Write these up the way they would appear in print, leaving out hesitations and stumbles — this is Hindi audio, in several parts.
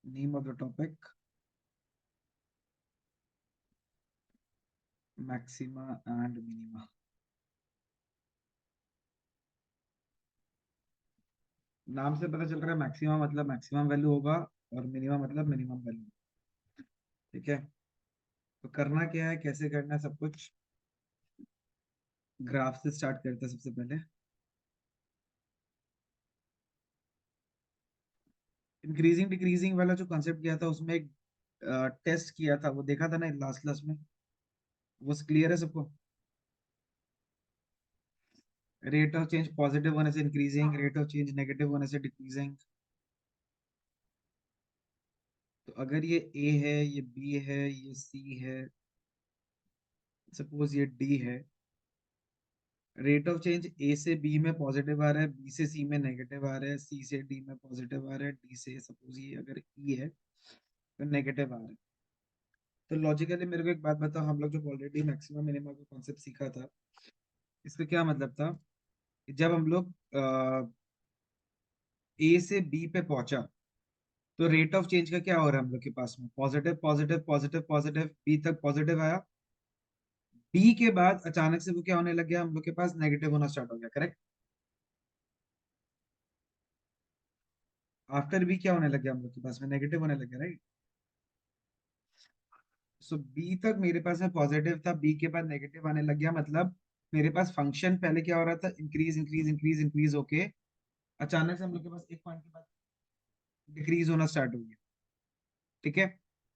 Name of the topic: Maxima and Minima. नाम से पता चल रहा है मैक्सिमा मतलब मैक्सिमम वैल्यू होगा और मिनिमम मतलब मिनिमम वैल्यू। ठीक है, तो करना क्या है, कैसे करना है, सब कुछ ग्राफ से स्टार्ट करते हैं। सबसे पहले इंक्रीजिंग डिक्रीजिंग वाला जो कॉन्सेप्ट किया था उसमें एक टेस्ट किया था, वो देखा था ना लास्ट क्लास में। वो क्लियर है सबको? रेट ऑफ चेंज पॉजिटिव होने से increasing, rate of change negative होने से डिक्रीजिंग। तो अगर ये ए है, ये बी है, ये सी है, सपोज ये डी है, रेट ऑफ चेंज ए से बी में पॉजिटिव आ रहा है, बी से सी में नेगेटिव आ रहा है, सी से डी में पॉजिटिव आ रहा है, डी से सपोज ये अगर ई है तो नेगेटिव आ रहा है। तो लॉजिकली मेरे को एक बात बताओ, हम लोग जो ऑलरेडी मैक्सिमम मिनिमम का कॉन्सेप्ट सीखा था, इसका क्या मतलब था? जब हम लोग ए से बी पे पहुंचा तो रेट ऑफ चेंज का क्या हो रहा है हम लोग के पास में? Positive positive positive positive, b तक पॉजिटिव आया। बी के बाद अचानक से वो क्या होने लग गया, हम लोग के पास नेगेटिव होना स्टार्ट हो गया। करेक्ट? आफ्टर बी क्या होने लग गया, हम लोग के पास में नेगेटिव होने लग गया, राइट? सो बी तक मेरे पास में पॉजिटिव था, बी के बाद नेगेटिव आने लग गया, मतलब मेरे पास फंक्शन पहले क्या हो रहा था, इंक्रीज इंक्रीज इंक्रीज इंक्रीज होके अचानक से हम लोग के पास एक पॉइंट के बाद डिक्रीज होना स्टार्ट हो गया। ठीक है,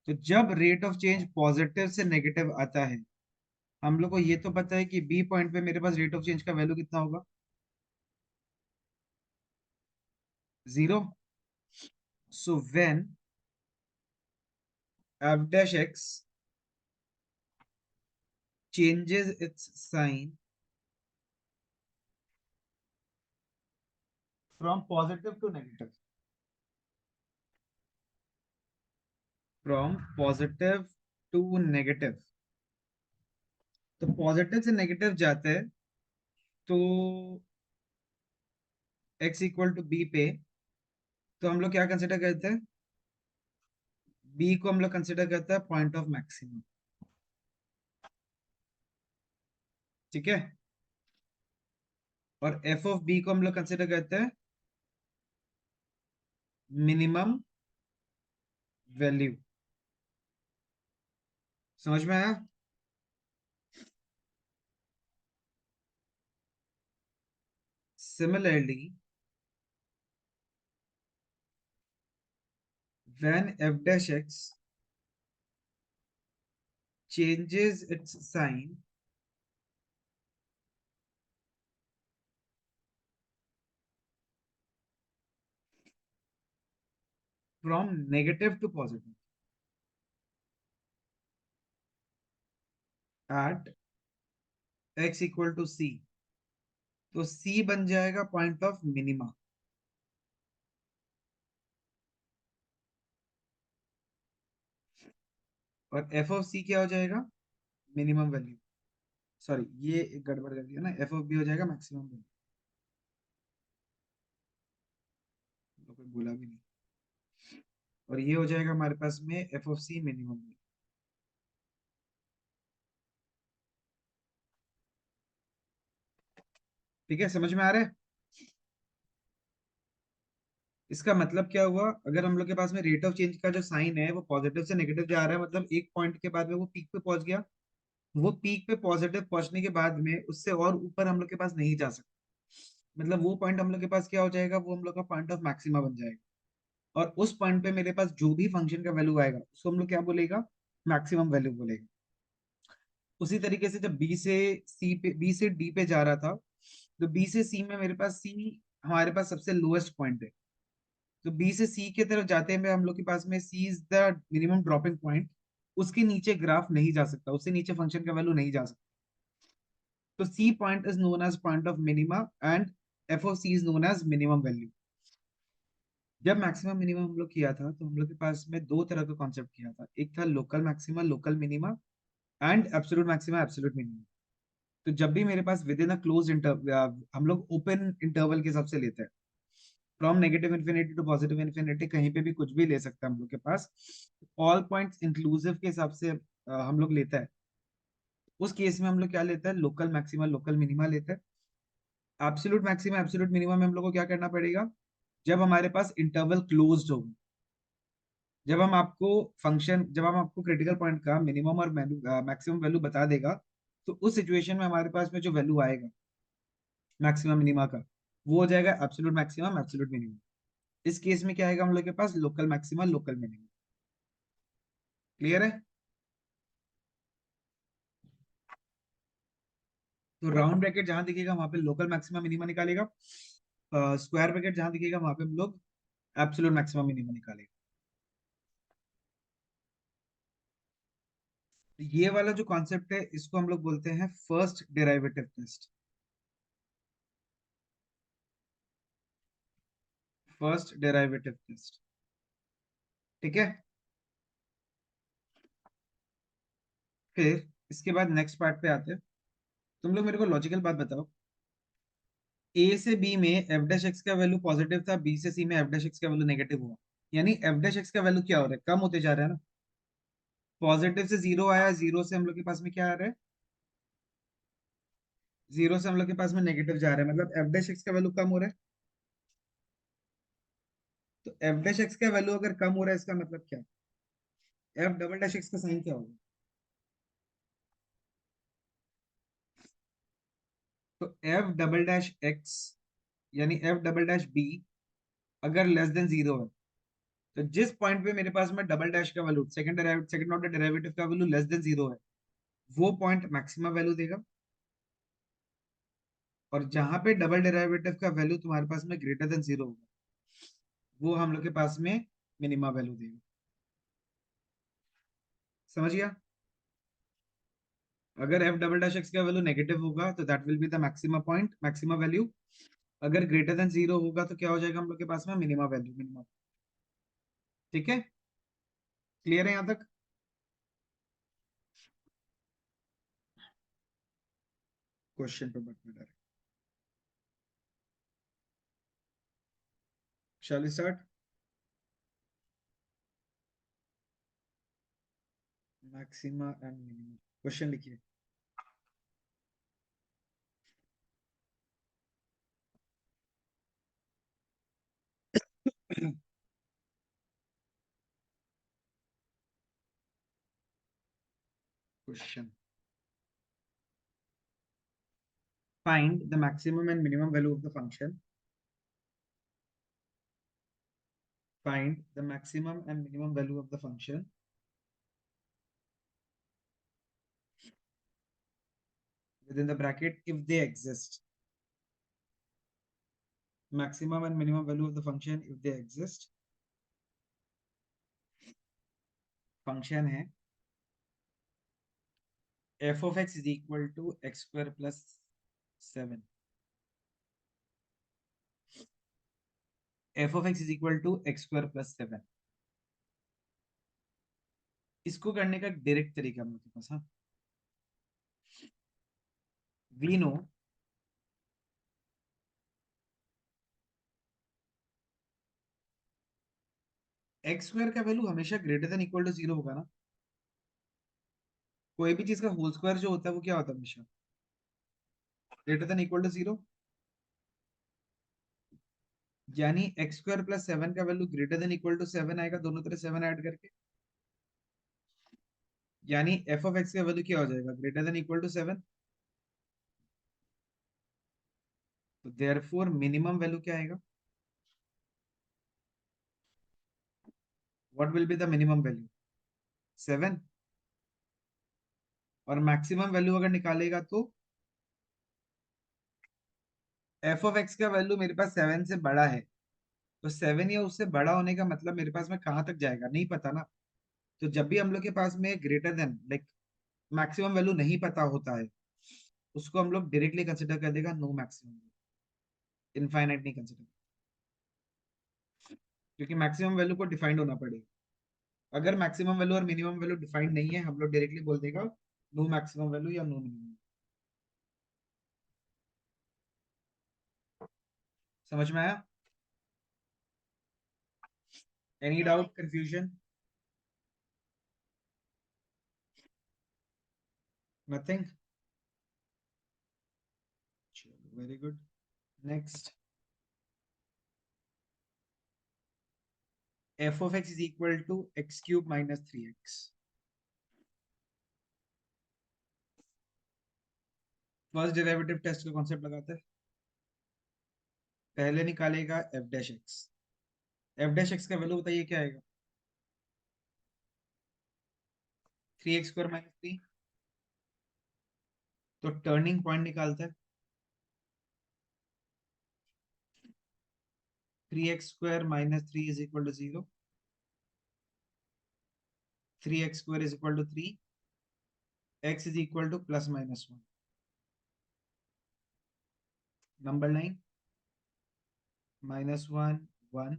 तो जब रेट ऑफ चेंज पॉजिटिव से नेगेटिव आता है, हम लोग को ये तो पता है कि बी पॉइंट पे मेरे पास रेट ऑफ चेंज का वैल्यू कितना होगा? Zero. So when F dash x changes its sign from positive to negative, from positive to negative, तो पॉजिटिव से नेगेटिव जाते हैं तो x इक्वल टू बी पे, तो हम लोग क्या कंसिडर करते हैं? बी को हम लोग कंसिडर करते हैं पॉइंट ऑफ मैक्सिमम। ठीक है, और एफ ऑफ बी को हम लोग कंसिडर करते हैं मिनिमम वैल्यू। समझ में आया? Similarly when f dash x changes its sign from negative to positive at x equal to C, तो सी बन जाएगा पॉइंट ऑफ मिनिमा। और एफ ऑफ सी क्या हो जाएगा? Minimum value. सॉरी, ये एक गड़बड़ कर दिया ना, एफ ऑफ बी हो जाएगा मैक्सिमम वैल्यू। तो कोई बोला भी नहीं। और ये हो जाएगा हमारे पास में f of c minimum value. ठीक है, समझ में आ रहा है? इसका मतलब क्या हुआ, अगर हम लोग के पास में रेट ऑफ चेंज का जो साइन है वो पॉजिटिव से नेगेटिव जा रहा है, मतलब एक पॉइंट के बाद में वो पीक पे पहुंच गया। वो पीक पे पॉजिटिव पहुंचने के बाद में उससे और ऊपर हम लोग के पास नहीं जा सकता, मतलब वो पॉइंट हम लोग के पास क्या हो जाएगा, वो हम लोग का पॉइंट ऑफ मैक्सिमा बन जाएगा। और उस पॉइंट पे मेरे पास जो भी फंक्शन का वैल्यू आएगा उसको हम लोग क्या बोलेगा? मैक्सिमम वैल्यू बोलेगा। उसी तरीके से जब बी से सी पे, बी से डी पे जा रहा था, तो बी से सी में मेरे पास सी हमारे पास सबसे लोएस्ट पॉइंट है। तो बी से सी की तरफ जाते हैं हम लोग के पास में C is the minimum dropping point. उसके नीचे ग्राफ नहीं जा सकता, उससे नीचे फंक्शन का वैल्यू नहीं जा सकता। तो c point is known as point of minima and f of c is known as minimum value. जब मैक्सिमम मिनिमम हम लोग किया था तो हम लोग के पास में दो तरह का कॉन्सेप्ट किया था, एक था local maxima local minima and absolute maxima absolute minima. तो जब भी मेरे पास within a close interval, हम लोग ओपन इंटरवल के हिसाब से लेते हैं, from negative infinity to positive infinity कहीं पे भी कुछ भी ले सकते हैं हम लोग के पास। ऑल पॉइंट्स इंक्लूसिव के हिसाब से हम लोग लेता है। उस केस में हम लोग क्या लेते हैं, लोकल मैक्सिमा लोकल मिनिमा लेते हैं। एब्सोल्यूट मैक्सिमा एब्सोल्यूट मिनिमा में हम लोग को क्या करना पड़ेगा, जब हमारे पास इंटरवल क्लोज्ड होगा, जब हम आपको क्रिटिकल पॉइंट का मिनिमम और मैक्सिमम वैल्यू बता देगा, तो उस सिचुएशन में हमारे पास में जो वैल्यू आएगा मैक्सिमम मिनिमा का, वो हो जाएगा एब्सोल्यूट मैक्सिमम एब्सोल्यूट मिनिमम। इस केस में क्या आएगा हम लोग के पास, local maxima local minimum. Clear है? तो राउंड ब्रैकेट जहां दिखेगा वहां पे लोकल मैक्सिमा मिनिमा निकालेगा, स्क्वायर ब्रैकेट जहां दिखेगा वहां पे हम लोग एब्सोल्यूट मैक्सिमा मिनिमा निकालेगा। तो ये वाला जो कॉन्सेप्ट है इसको हम लोग बोलते हैं first derivative test. First derivative test. ठीक है। फिर इसके बाद नेक्स्ट पार्ट पे आते हैं। तुम लोग मेरे को लॉजिकल बात बताओ, ए से बी में एफ डैश एक्स का वैल्यू पॉजिटिव था, बी से सी में एफ डैश एक्स का वैल्यू नेगेटिव हुआ, यानी एफ डैश एक्स का वैल्यू क्या हो रहा है, कम होते जा रहा है ना। पॉजिटिव से जीरो आया, जीरो से हम लोग के पास में क्या आ रहा है, जीरो से हम लोग के पास में नेगेटिव जा रहा है, मतलब एफ डैश एक्स का वैल्यू कम हो रहा है। तो एफ डैश एक्स का वैल्यू अगर कम हो रहा है इसका मतलब क्या, एफ डबल डैश एक्स का साइन क्या होगा। तो एफ डबल डैश एक्स यानी एफ डबल डैश बी अगर लेस देन जीरो है, तो जिस पॉइंट पे मेरे पास में डबल डैश का वैल्यू सेकंड ऑर्डर डेरिवेटिव का वैल्यू लेस देन जीरो है, वो पॉइंट मैक्सिमम वैल्यू देगा। और जहां पे डबल डेरिवेटिव का वैल्यू तुम्हारे पास में ग्रेटर देन जीरो होगा, वो हम लोग के पास में मिनिमा वैल्यू देगा। समझ गया? अगर एफ डबल डैश एक्स का वैल्यू नेगेटिव होगा तो that will be the maxima point maxima value. अगर ग्रेटर देन जीरो होगा तो क्या हो जाएगा हम लोग के पास में मिनिमा वैल्यू मिनिमा। ठीक है? क्लियर है यहाँ तक? क्वेश्चन पे बढ़ते हैं direct. Shall we start? Maxima and minima. Question लिखिए। Question, find the maximum and minimum value of the function. Find the maximum and minimum value of the function within the bracket if they exist. Maximum and minimum value of the function if they exist. Function है f of x is equal to x square plus 7. f of x is equal to x square plus 7. इसको करने का डायरेक्ट तरीका मेरे पास, हाँ। We know x स्क्वायर का वैल्यू हमेशा greater than equal to zero होगा ना। कोई भी चीज का होल स्क्वायर जो होता है वो क्या होता है, हमेशा greater than equal to zero. यानी एक्स स्क्वायर प्लस सेवन का value greater than equal to seven आएगा, दोनों तरफ सेवन ऐड करके। यानी एफ ऑफ एक्स का वैल्यू क्या हो जाएगा, greater than equal to seven. तो देयरफॉर मिनिमम वैल्यू क्या आएगा, what will be the minimum value, seven. और मैक्सिमम वैल्यू अगर निकालेगा तो एफ ऑफ एक्स का वैल्यू मेरे पास सेवन से बड़ा है, तो सेवन या उससे बड़ा होने का मतलब मेरे पास में कहाँ तक जाएगा नहीं पता ना। तो जब भी हम लोग के पास में greater than like maximum value नहीं पता होता है, उसको हम लोग डायरेक्टली कंसिडर कर देगा नो मैक्सिमम, इनफाइनाइट नहीं कंसिडर, क्योंकि मैक्सिमम वैल्यू को डिफाइंड होना पड़ेगा। अगर मैक्सिमम वैल्यू और मिनिमम वैल्यू डिफाइंड नहीं है, हम लोग डायरेक्टली बोल देगा नो मैक्सिमम वैल्यू या नो मिनिमम। समझ में आया? Any doubt, confusion? नथिंग? चलो, very good. Next, f of x is equal to x cube minus 3x। First derivative test का कॉन्सेप्ट लगाते हैं। पहले निकालेगा f dash x. F dash x का वैल्यू बताइए क्या आएगा? 3x² - 3। तो टर्निंग पॉइंट निकालते हैं। 3x² - 3 is equal to 0। 3x² is equal to 3। x is equal to +-1। Number line, -1 1।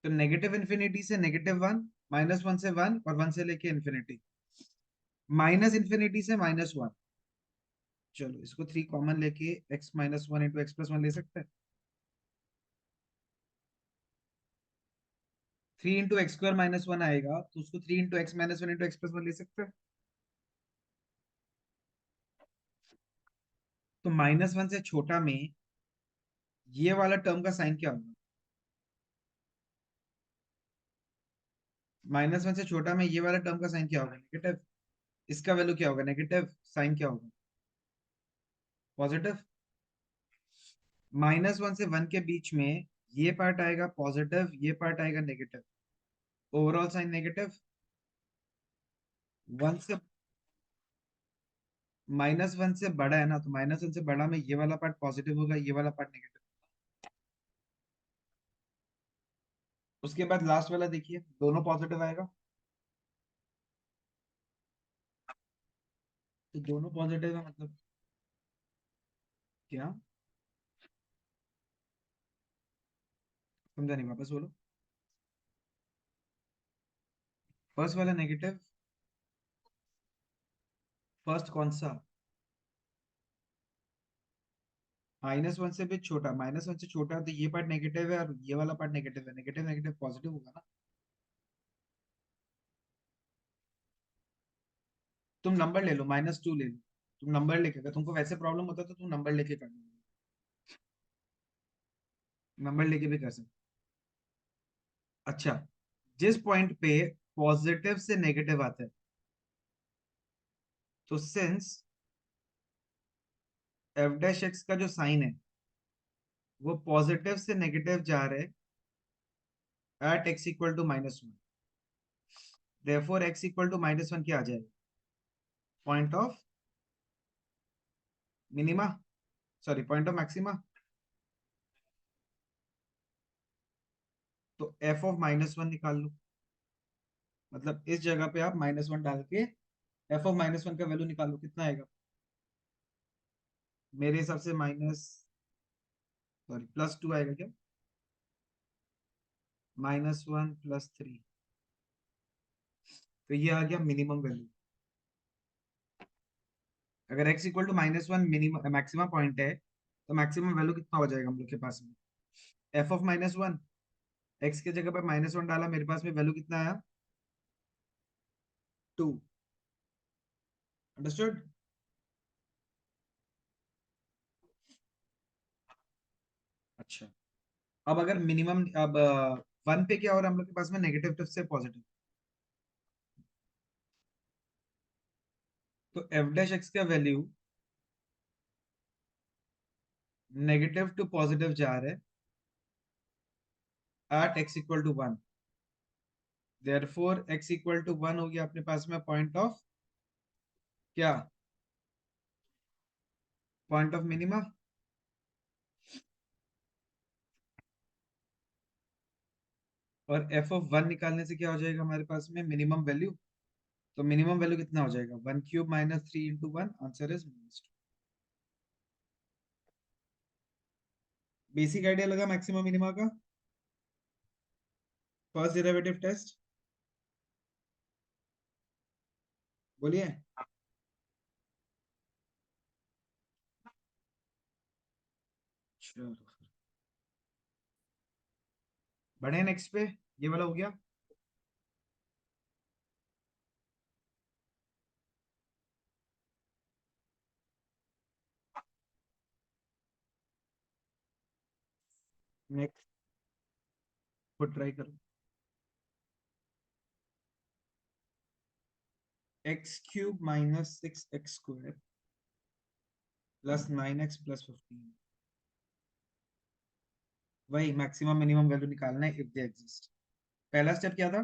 तो नेगेटिव इन्फिनिटी से -1, -1 से 1 और 1 से लेके इन्फिनिटी, माइनस इन्फिनिटी से -1। चलो, इसको 3 कॉमन लेके x-1 इंटू x+1 ले सकते हैं। 3 इंटू x² - 1 आएगा, तो उसको 3 इंटू x-1 इंटू x+1 ले सकते हैं। तो -1 से छोटा में ये वाला टर्म का साइन क्या होगा? -1 से छोटा में ये वाला टर्म का साइन क्या होगा? नेगेटिव। इसका वैल्यू क्या होगा? नेगेटिव। साइन क्या होगा? पॉजिटिव। -1 से 1 के बीच में ये पार्ट आएगा पॉजिटिव, ये पार्ट आएगा नेगेटिव। Overall sign negative. 1 से -1 से बड़ा है ना, तो -1 से बड़ा में ये वाला पार्ट पॉजिटिव होगा, ये वाला पार्ट नेगेटिव। उसके बाद लास्ट वाला देखिए, दोनों पॉजिटिव आएगा। तो दोनों पॉजिटिव है मतलब क्या? समझा नहीं, वापस बोलो। फर्स्ट वाला नेगेटिव। फर्स्ट कौन सा? -1 से भी छोटा। -1 से छोटा है तो ये पार्ट नेगेटिव है और ये वाला पार्ट नेगेटिव है। नेगेटिव नेगेटिव पॉजिटिव होगा ना। तुम नंबर ले लो, -2 ले लो। तुम नंबर लेके, अगर तुमको वैसे प्रॉब्लम होता तो तुम नंबर लेके कर लो। नंबर लेके भी कर सकते। अच्छा, जिस पॉइंट पे पॉजिटिव से नेगेटिव आता है, तो सिंस एफ डैश एक्स का जो साइन है वो पॉजिटिव से नेगेटिव जा रहे at x equal to -1, therefore x equal to -1 क्या आ जाएगा? Point of minima, sorry point of maxima. तो एफ ऑफ -1 निकाल लो। मतलब इस जगह पे आप -1 डाल के एफ ऑफ -1 का वैल्यू निकालो, कितना आएगा? मेरे हिसाब से माइनस, सॉरी +2 आएगा क्या? -1 +3। तो ये आ गया मिनिमम वैल्यू। अगर x equal to -1 minimum maximum point है, तो मैक्सिमम वैल्यू कितना हो जाएगा हम लोग के पास में? F of -1। एक्स की जगह पर -1 डाला, मेरे पास में वैल्यू कितना आया? 2। अंडरस्टूड? अच्छा, अब अगर मिनिमम, अब 1 पे क्या हो रहा है हम लोग के पास में? नेगेटिव से पॉजिटिव। तो एफ डैश एक्स का वैल्यू नेगेटिव टू पॉजिटिव जा रहा है at x equal to 1। Therefore x equal to 1 हो गया अपने पास में पॉइंट ऑफ क्या? Point of minima. और एफ ऑफ 1 निकालने से क्या हो जाएगा हमारे पास में? Minimum value. तो मिनिमम वैल्यू कितना हो जाएगा? 1³ - 3 into 1, answer is -2। Basic idea लगा मैक्सिमम मिनिमा का? फर्स्ट डेरिवेटिव टेस्ट, बोलिए। चलो। बढ़े नेक्स्ट पे, ये वाला हो गया। नेक्स्ट को ट्राई करो। X cube minus 6x² plus 9x+15। वही मैक्सिमम मिनिमम वैल्यू निकालना है इफ दे एग्जिस्ट। पहला स्टेप क्या था?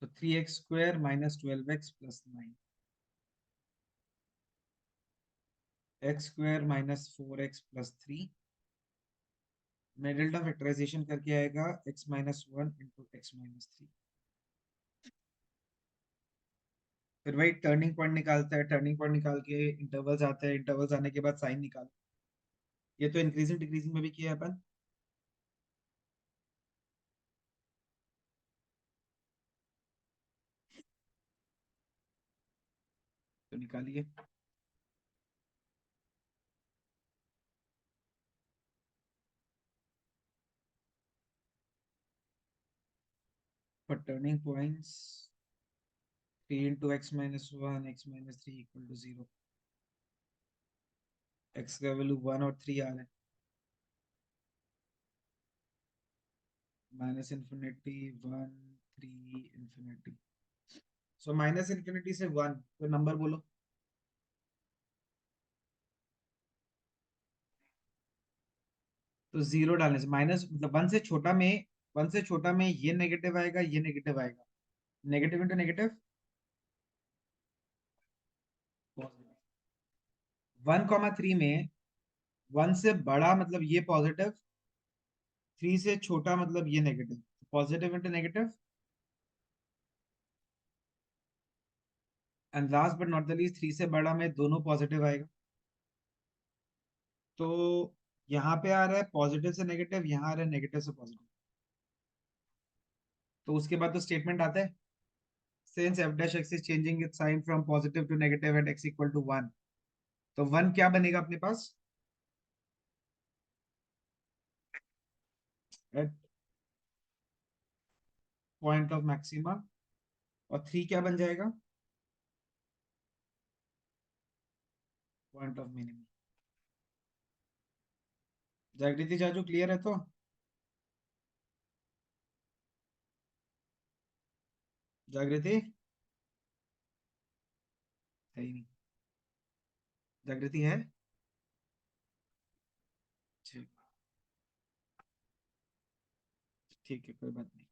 तो 3x² minus 12x+9, x² minus 4x+3। Middle term factorisation करके आएगा x-1 इंटू x-3। फिर वही टर्निंग पॉइंट निकालता है, टर्निंग पॉइंट निकाल के इंटरवल्स आते हैं, इंटरवल्स आने के बाद साइन निकाल। ये तो इंक्रीजिंग डिक्रीजिंग में भी किया है अपन। तो निकालिए। For turning points 3 into x-1 x-3 equal to 0। x का वैल्यू 1 और 3 आ रहा है। -∞, 1, 3, इंफिनिटी। सो -∞ से 1, तो नंबर बोलो। तो जीरो डालने से माइनस मतलब वन से छोटा में ये नेगेटिव आएगा, ये नेगेटिव आएगा। नेगेटिव इंटू नेगेटिव 1,3 में 1 से बड़ा मतलब ये पॉजिटिव, 3 से छोटा मतलब ये negative. Positive into negative. And last but not the least 3 से बड़ा में दोनों पॉजिटिव आएगा। तो यहाँ पे आ रहा है पॉजिटिव से नेगेटिव, यहाँ आ रहा है नेगेटिव से पॉजिटिव। तो उसके बाद तो स्टेटमेंट आता है since f dash x is changing its sign from positive to negative at x equal to 1। तो 1 क्या बनेगा अपने पास एट पॉइंट ऑफ मैक्सिमा, और 3 क्या बन जाएगा पॉइंट ऑफ मिनिमम। जागृति चाचू क्लियर है तो? जागृति है ही नहीं। जागृति है? ठीक। ठीक है कोई बात नहीं,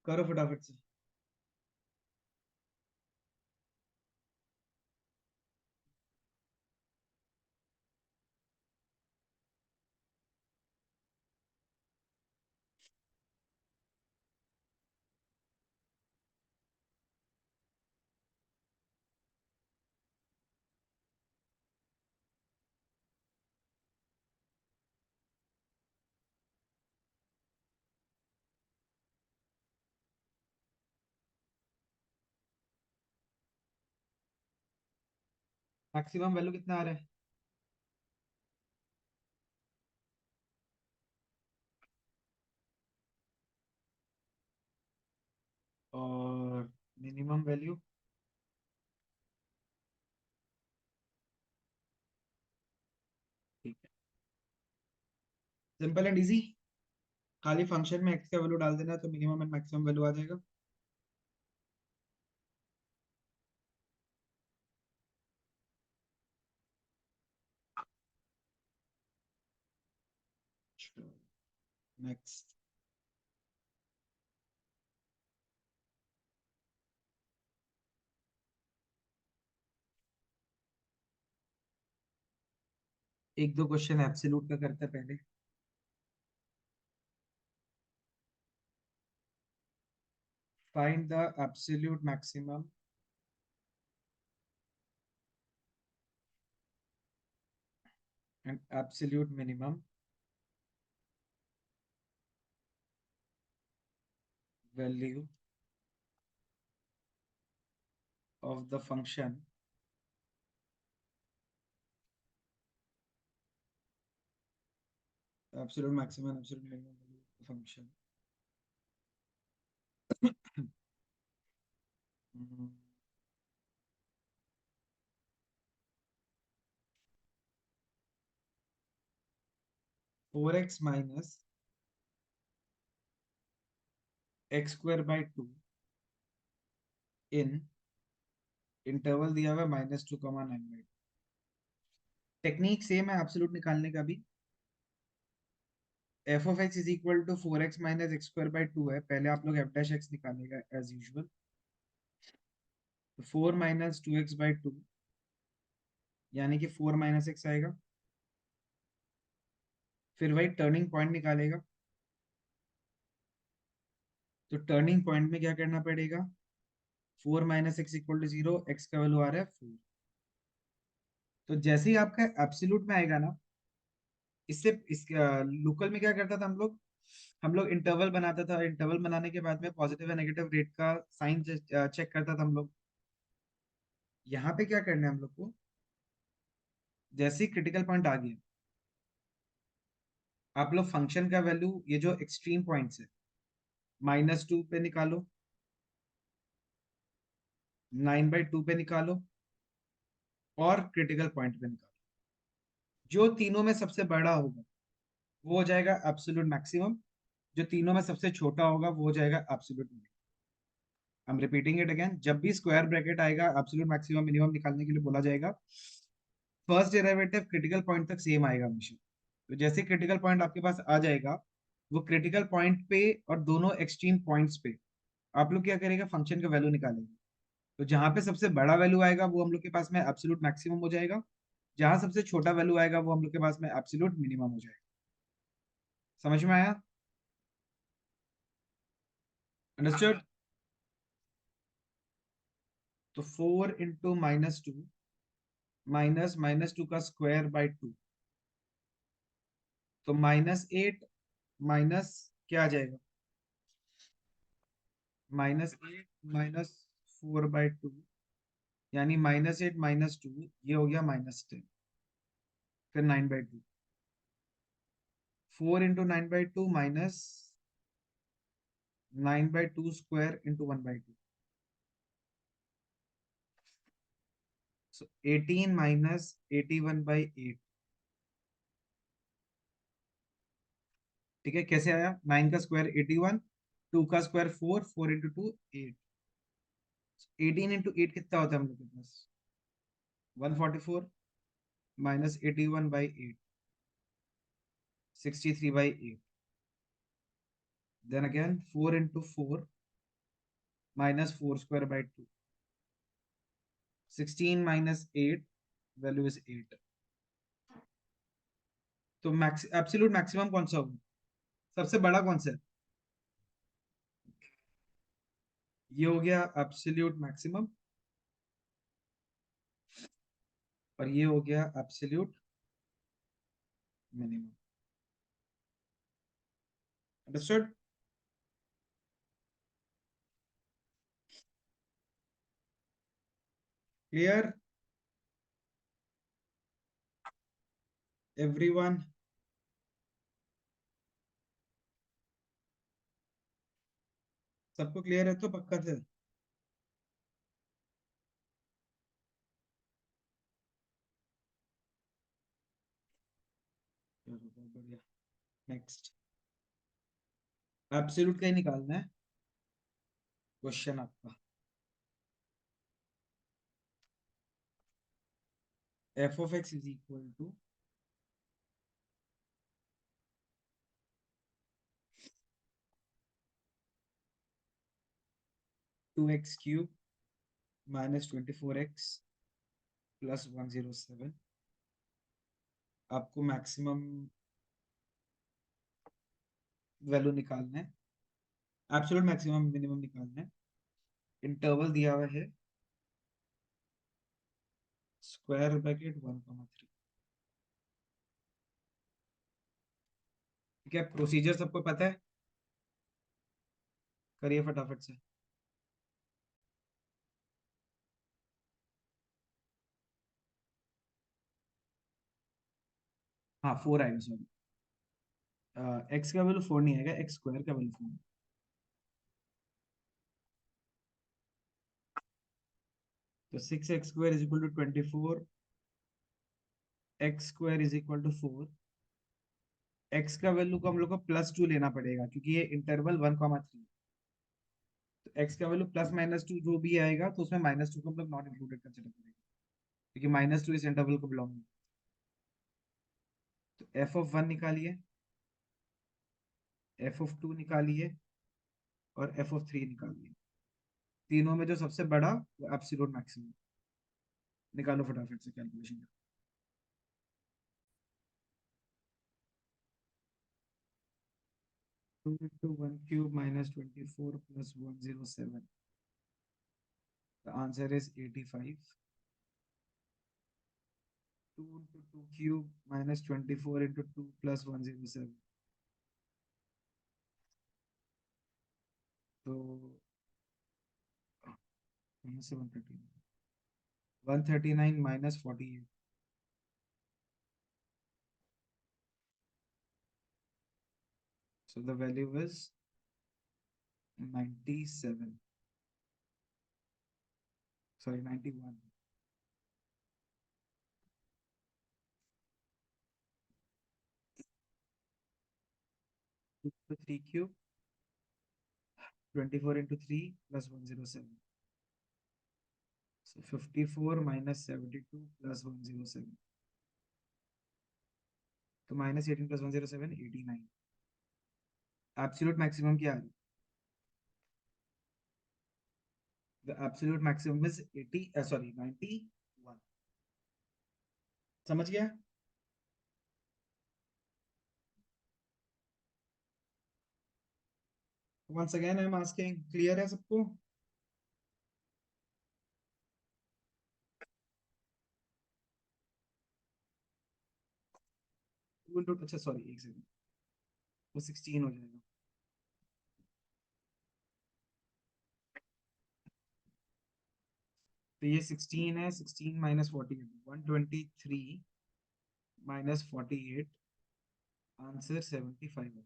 करो फटाफट से। मैक्सिमम वैल्यू कितना आ रहा है? और मिनिमम वैल्यू? ठीक है, सिंपल एंड इजी। खाली फंक्शन में एक्स का वैल्यू डाल देना है तो मिनिमम एंड मैक्सिमम वैल्यू आ जाएगा। नेक्स्ट। एक दो क्वेश्चन एब्सोल्यूट का करते हैं पहले। Find the absolute maximum and absolute minimum value of the function absolute maximum absolute minimum function. 4x - x² / 2 in interval दिया हुआ -2, 9/2। टेक्निक सेम है एब्सोल्यूट निकालने का भी। f(x) = 4x - x² / 2 है, पहले आप लोग f' निकालेगा एज यूजुअल। तो 4 - 2x/2 यानी कि 4 - x आएगा। फिर वही टर्निंग पॉइंट निकालेगा। तो टर्निंग पॉइंट में क्या करना पड़ेगा? 4 - x = 0, x का वैल्यू आ रहा है 4। तो जैसे ही आपका एब्सोल्यूट में आएगा ना, इससे इस लोकल में क्या करता था हम लोग इंटरवल बनाता था। इंटरवल बनाने के बाद में पॉजिटिव या नेगेटिव रेट का साइन चेक करता था हम लोग। यहाँ पे क्या करना है हम लोग को? जैसे ही क्रिटिकल पॉइंट आ गया, आप लोग फंक्शन का वैल्यू, ये जो एक्सट्रीम पॉइंट्स है, -2 पे निकालो, 9/2 पे निकालो, और क्रिटिकल पॉइंट पे निकालो। जो तीनों में सबसे बड़ा होगा वो हो जाएगा एब्सोल्यूट मैक्सिमम। जो तीनों में सबसे छोटा होगा वो हो जाएगा absolute minimum. I am repeating it again. जब भी स्क्वायर ब्रैकेट आएगा, एब्सोल्यूट मैक्सिमम मिनिमम निकालने के लिए बोला जाएगा। फर्स्ट डेरिवेटिव क्रिटिकल पॉइंट तक सेम आएगा हमेशा। तो जैसे क्रिटिकल पॉइंट आपके पास आ जाएगा, वो क्रिटिकल पॉइंट पे और दोनों एक्सट्रीम पॉइंट्स पे आप लोग क्या करेगा? फंक्शन का वैल्यू निकालेंगे। तो जहां पे सबसे बड़ा वैल्यू आएगा वो हम लोग के पास में एब्सोल्यूट मैक्सिमम हो जाएगा। जहां सबसे छोटा वैल्यू आएगा वो हम लोग के पास में एब्सोल्यूट मिनिमम हो जाएगा। समझ में आया? अंडरस्टूड? तो 4 × -2 - -2 का स्क्वायर / 2। तो -8 माइनस क्या आ जाएगा? -8 - 4/2, यानी -8 - 2, ये हो गया -10। फिर 9/2। 4 × 9/2 -9/2² × 1/2। So 18 - 81/8। ठीक है, कैसे आया? 9 का स्क्वायर 81, 2 का स्क्वायर 4, 4 × 2 8। 18 × 8 कितना होता है हम लोग के पास? 144 -81/8, 63/8। Then again 4 × 4 -4² / 2, 16 - 8, value is 8। तो मैक्स एब्सोल्यूट मैक्सिमम कौन सा होगा? सबसे बड़ा कौन सा है? ये हो गया एब्सोल्यूट मैक्सिमम, और ये हो गया absolute minimum. Understood? Clear everyone? सबको क्लियर है तो पक्का से? चलो, बहुत बढ़िया। नेक्स्ट, एब्सोल्यूट का ही निकालना है क्वेश्चन आपका। f(x) = 2x³ -24x + 107। आपको मैक्सिमम वैल्यू निकालना है, एब्सोल्यूट मैक्सिमम मिनिमम निकालना है। इंटरवल दिया हुआ है स्क्वायर ब्रैकेट 1, 3। ठीक है, प्रोसीजर सबको पता है? करिए फटाफट से। हाँ, 4 आएगा, सॉरी। एक्स का वैल्यू 4 नहीं आएगा, एक्स स्क्वायर का वैल्यू 4। तो 6x² is equal to 24, x square is equal to 4। X का वैल्यू को हम लोग को +2 लेना पड़ेगा क्योंकि ये इंटरवल 1,3। तो एक्स का वैल्यू +-2 जो भी आएगा तो उसमें -2 को हम लोग नॉट इंक्लूडेड कंसिडर करेंगे क्योंकि -2 इस इंटरवल को बिलोंग। तो f(1) निकालिए, f(2) निकालिए और f(3) निकालिए। तीनों में जो सबसे बड़ा वो एब्सोल्यूट मैक्सिमम। निकालो फटाफट से कैलकुलेशन। 2 × 1³ -24 + 107। The answer is 85. 2 × 2³ -24 × 2 + 107। तो 139 -48। So the value is 97, sorry 91। 2 × 3³ 24 × 3 + 107। So 54 -72 + 107। तो -18 + 107 89। एब्सोल्यूट मैक्सिमम क्या है? The absolute maximum is 80, sorry 91। समझ गया? Once again I am asking, clear है सबको? अच्छा सॉरी एक सेकंड, वो 16 हो जाएगा। तो ये 16 है, 16 -48, 123 -48, आंसर 75 है।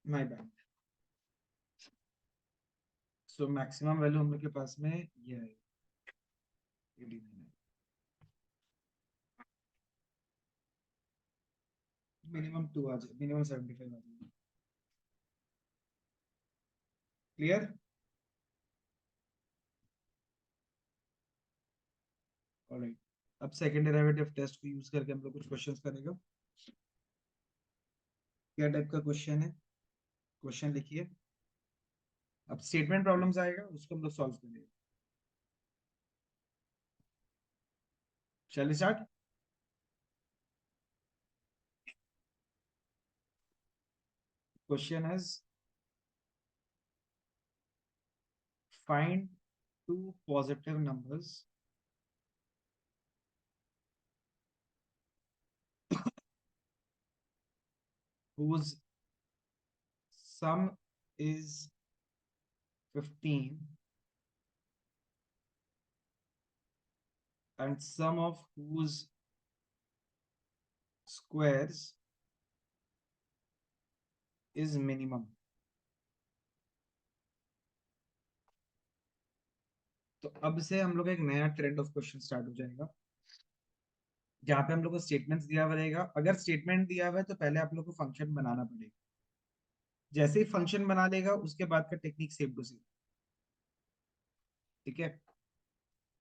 My bad. So maximum value हम लोग के पास में ये है 89 है। मिनिमम 2 आ जाए, मिनिमम 75 आ जाए। क्लियर? ऑलराइट। अब सेकंड डेरिवेटिव टेस्ट को यूज करके हम लोग कुछ क्वेश्चंस करेंगे। क्या टाइप का क्वेश्चन है? क्वेश्चन लिखिए। अब स्टेटमेंट प्रॉब्लम्स आएगा, उसको हम लोग सॉल्व करेंगे। चलिए start. Question is find two positive numbers whose sum is 15 and sum of whose squares is minimum। तो अब से हम लोग एक नया ट्रेंड ऑफ क्वेश्चन स्टार्ट हो जाएगा जहाँ पे हम लोग को स्टेटमेंट्स दिया हुआ रहेगा। अगर स्टेटमेंट दिया हुआ है तो पहले आप लोग को फंक्शन बनाना पड़ेगा। जैसे ही फंक्शन बना लेगा उसके बाद का टेक्निक सेम टू सेम। ठीक है,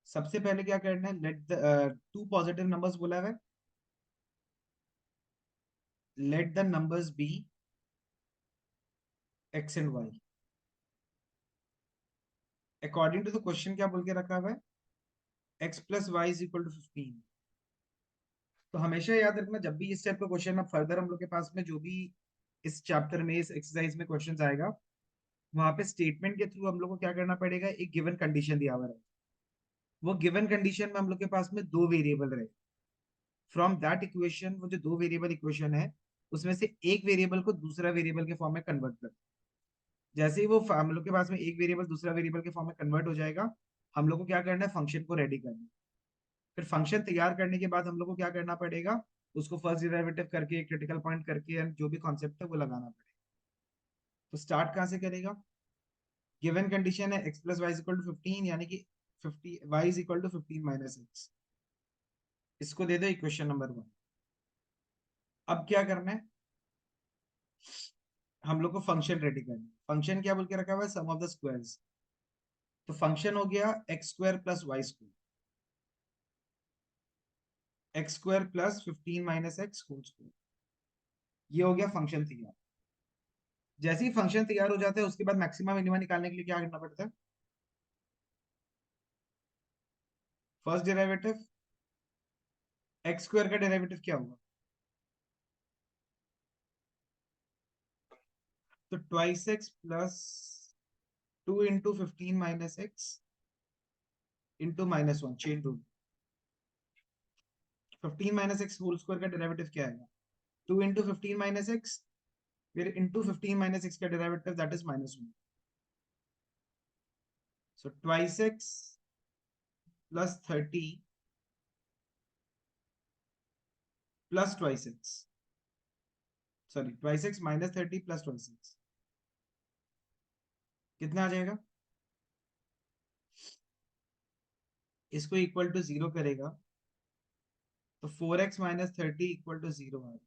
सबसे पहले क्या करना है, let the two positive numbers बोला है, let the numbers be x and y. According to the question क्या बोल के रखा हुआ है, x + y = 15। तो हमेशा याद रखना जब भी इस टाइप का क्वेश्चन अब फर्दर हम लोग के पास में जो भी इस चैप्टर में इस एक्सरसाइज में क्वेश्चन आएगा, वहां पे स्टेटमेंट के थ्रू हम लोग को क्या करना पड़ेगा, एक गिवन कंडीशन दिया हुआ है। वो गिवन कंडीशन में हम लोग के पास में दो वेरिएबल रहे। फ्रॉम दैट इक्वेशन, वो जो दो वेरिएबल इक्वेशन है उसमें से एक वेरिएबल को दूसरा वेरिएबल के फॉर्म में कन्वर्ट कर। जैसे ही वो हम लोग के पास में एक वेरिएबल दूसरा वेरिएबल के फॉर्म में कन्वर्ट हो जाएगा, हम लोग को क्या करना है, फंक्शन को रेडी करना है। फिर फंक्शन तैयार करने के बाद हम लोग को क्या करना पड़ेगा, उसको फर्स्ट डेरिवेटिव करके क्रिटिकल पॉइंट करके and जो भी कॉन्सेप्ट है वो लगाना पड़ेगा। तो स्टार्ट कहाँ से करेगा? गिवन कंडीशन है x plus y equal to 15, यानी कि 50 y is equal to 15 minus x. इसको दे दो इक्वेशन नंबर 1। अब क्या करना है, हम लोग को फंक्शन रेडी करना है। फंक्शन क्या बोल के रखा हुआ है? Sum of the squares. तो फंक्शन हो गया x square plus y square, x square plus 15 minus x whole square. ये हो गया फंक्शन तैयार। जैसे ही फंक्शन तैयार हो जाता है उसके बाद मैक्सिमम मिनिमम निकालने के लिए क्या करना पड़ता है? फर्स्ट डेरिवेटिव, एक्स स्क्वायर का डेरिवेटिव क्या होगा? तो twice x plus 2 into 15 minus x into -1 chain rule. 15 minus x whole square का डेरिवेटिव क्या आएगा? 2 इंटू 15 माइनस एक्स, फिर इंटू 15 माइनस एक्स का derivative that is -1। So twice x plus 30 plus twice x, sorry twice x minus 30 plus twice x, कितना आ जाएगा? इसको इक्वल टू 0 करेगा तो 4x माइनस 30 इक्वल टू 0 आएगा।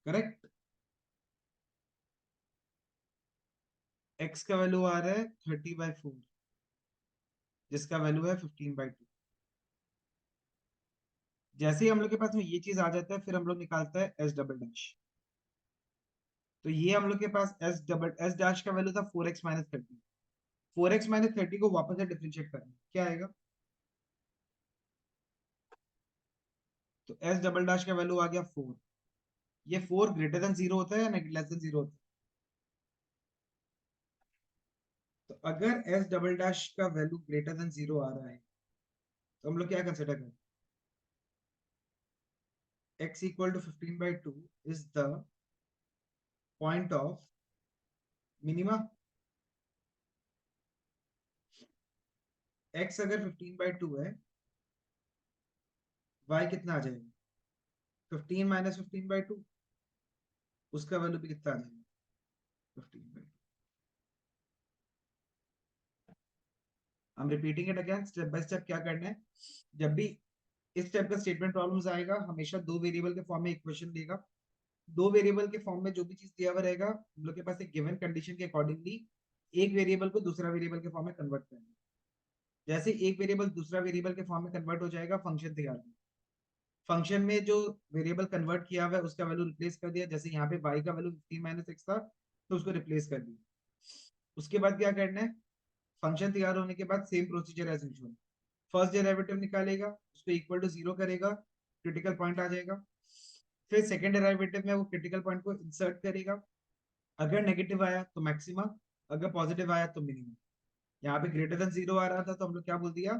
करेक्ट। x का वैल्यू आ रहा है 30/4, जिसका वैल्यू है 15/2। जैसे ही हम लोग के पास में ये चीज आ जाता है फिर हम लोग निकालता है एस डबल डैश। तो ये हम लोग के पास एस डैश का वैल्यू था 4x माइनस 30। 4x माइनस 30 को वापस से डिफरेंशिएट करना क्या आएगा? तो एस डबल डैश का वैल्यू आ गया 4। ये 4 ग्रेटर देन 0 होता है या लेस देन 0 होता है? तो अगर एस डबल डैश का वैल्यू ग्रेटर देन 0 आ रहा है तो हम लोग क्या कंसिडर करें? x equal to 15/2 is the point of minima. x अगर 15/2 है, y कितना आ जाएगा? 15 - 15/2, उसका वैल्यू भी कितना आ जाएगा? 15/2। हम repeating it again step by step. क्या करना है, जब भी इस टाइप का स्टेटमेंट प्रॉब्लम्स आएगा हमेशा दो वेरिएबल के फॉर्म में इक्वेशन देगा। दो वेरिएबल के फॉर्म में जो भी चीज दिया हुआ रहेगा हम लोग के पास एक गिवन कंडीशन के अकॉर्डिंगली एक वेरिएबल को दूसरा वेरिएबल के फॉर्म में कन्वर्ट करना है। जैसे एक वेरिएबल दूसरा वेरिएबल के फॉर्म में कन्वर्ट हो जाएगा फंक्शन तैयार होगा। फंक्शन में जो वेरिएबल कन्वर्ट किया हुआ है उसका वैल्यू रिप्लेस कर दिया। जैसे यहाँ पे y का वैल्यू 15 - x था तो उसको रिप्लेस कर दिया। उसके बाद क्या करना है, फंक्शन तैयार होने के बाद same procedure as usual. First derivative निकालेगा, उसको इक्वल टू 0 करेगा, क्रिटिकल पॉइंट आ जाएगा। फिर सेकंड डेरिवेटिव में वो क्रिटिकल पॉइंट को इंसर्ट करेगा। अगर नेगेटिव आया तो मैक्सिमा, अगर पॉजिटिव आया तो मिनिमम। यहाँ पे ग्रेटर देन 0 आ रहा था तो हम लोग क्या बोल दिया,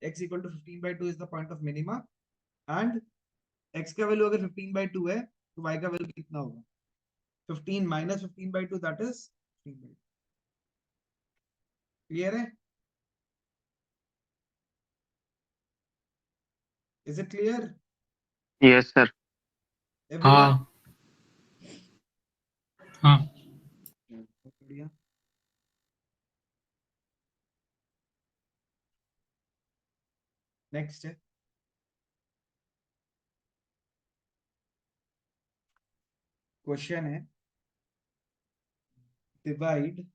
x equal to 15/2 is the point of minima. And x का वैल्यू अगर 15/2 है तो y का वैल्यू कितना होगा? 15 - 15/2 दैट इज 15/2। क्लियर है? Is it clear yes sir. Everyone? हाँ हाँ। बढ़िया। नेक्स्ट है क्वेश्चन है divide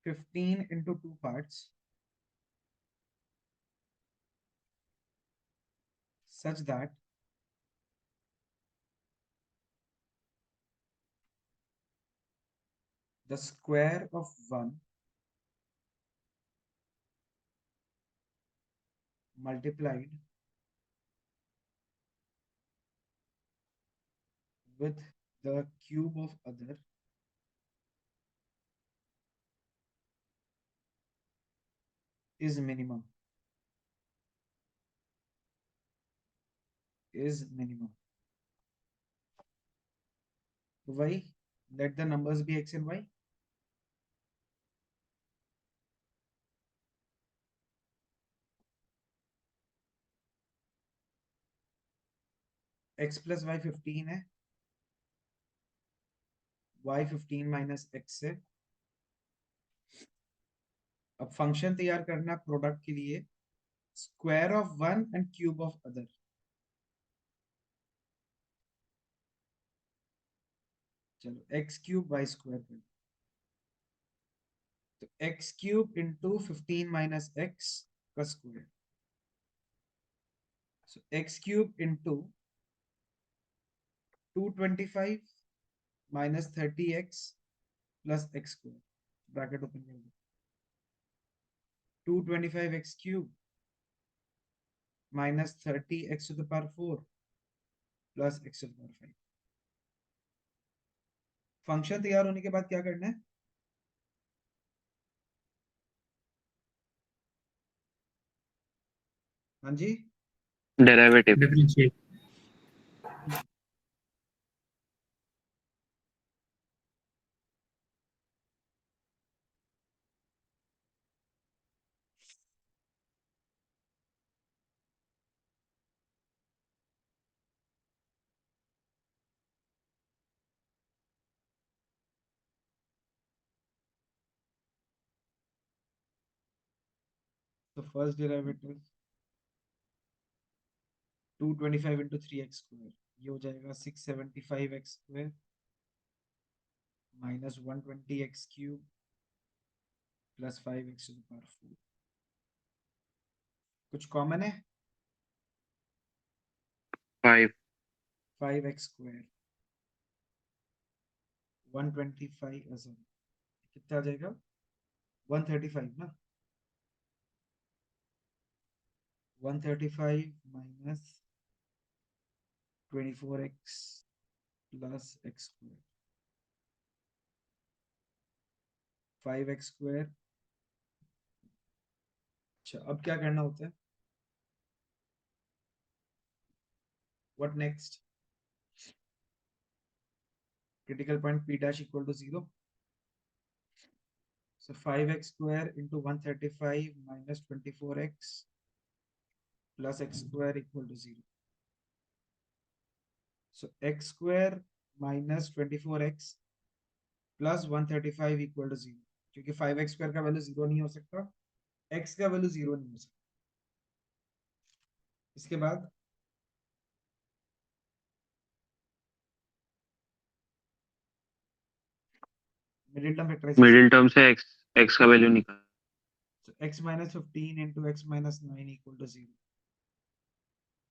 15 into two parts such that the square of 1 multiplied with the cube of other is minimum, is minimum. Why? Let the numbers be x and y. x plus y 15 है, y 15 माइनस एक्स है। अब फंक्शन तैयार करना प्रोडक्ट के लिए, square of one and cube of other. चलो एक्स क्यूब वाई स्क्वायर कर, तो X cube into 15 minus x का square, so X cube into 225 minus 30x plus x square, bracket open कर दो, 225x cube minus 30x to the power 4 plus X to the power 5। Function तैयार होने के बाद क्या करना है? हाँ जी, डेरिवेटिव। डिफरेंशिएट। तो first derivative 225 into 3x square, ये हो जाएगा 675x square minus 120x cube plus 5x to the power 4। कुछ कॉमन है? 5। 5x स्क्वायर 125, सॉरी कितना आ जाएगा, 135 ना, 135 minus 24x plus x square, 5x square. अच्छा अब क्या करना होता है, what next? Critical point p dash equal to 0, so 5x square into 135 minus 24x plus x square equal to 0, so x square minus 24x plus 135 equal to 0, क्योंकि 5x square का वैल्यू 0 नहीं हो सकता, x का वैल्यू 0 नहीं हो सकता। इसके बाद middle term factorisation, middle term से एक्स एक्स का वैल्यू निकाल। so x minus 15 into x minus 9 equal to 0,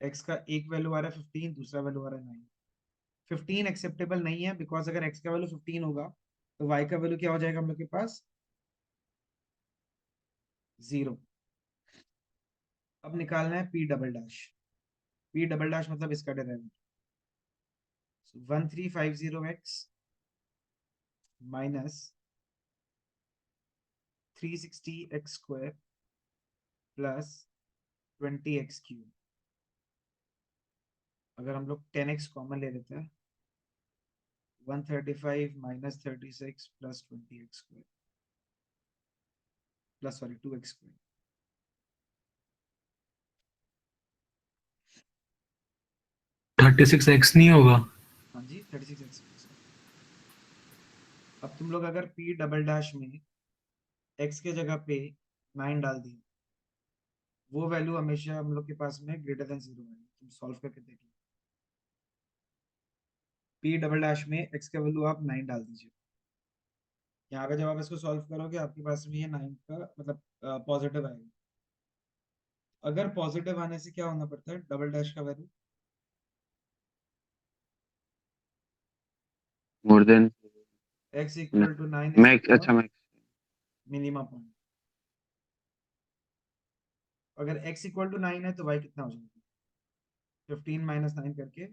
x का एक वैल्यू आ रहा है 15, दूसरा वैल्यू आ रहा है 9। 15 एक्सेप्टेबल नहीं है बिकॉज अगर x का वैल्यू 15 होगा तो y का वैल्यू क्या हो जाएगा हम लोग के पास, 0। अब निकालना है p double dash, p double dash मतलब इसका derivative, 1350x minus 360x square plus 20x cube. अगर हम लोग 10x कॉमन ले लेते हैं, 135 minus 36 plus 20x square plus sorry 2x square. 36x नहीं होगा? हाँ जी 36x। अब तुम लोग अगर p डबल डैश में x के जगह पे 9 डाल दिए, वो वैल्यू हमेशा हम लोग के पास में ग्रेटर देन 0 है, तुम सॉल्व करके देख लो। p डबल डैश में x का वैल्यू आप 9 डाल दीजिए, यहाँ पे जब आप इसको सॉल्व करोगे आपके पास में ये 9 का मतलब पॉजिटिव आएगा। अगर पॉजिटिव आने से क्या होना पड़ता है, डबल डैश का value more than x equal to 9 is max. The अच्छा मैक्स। Minimum point. अगर x इक्वल टू 9 है तो y कितना हो जाएगा, 15 माइनस 9 करके।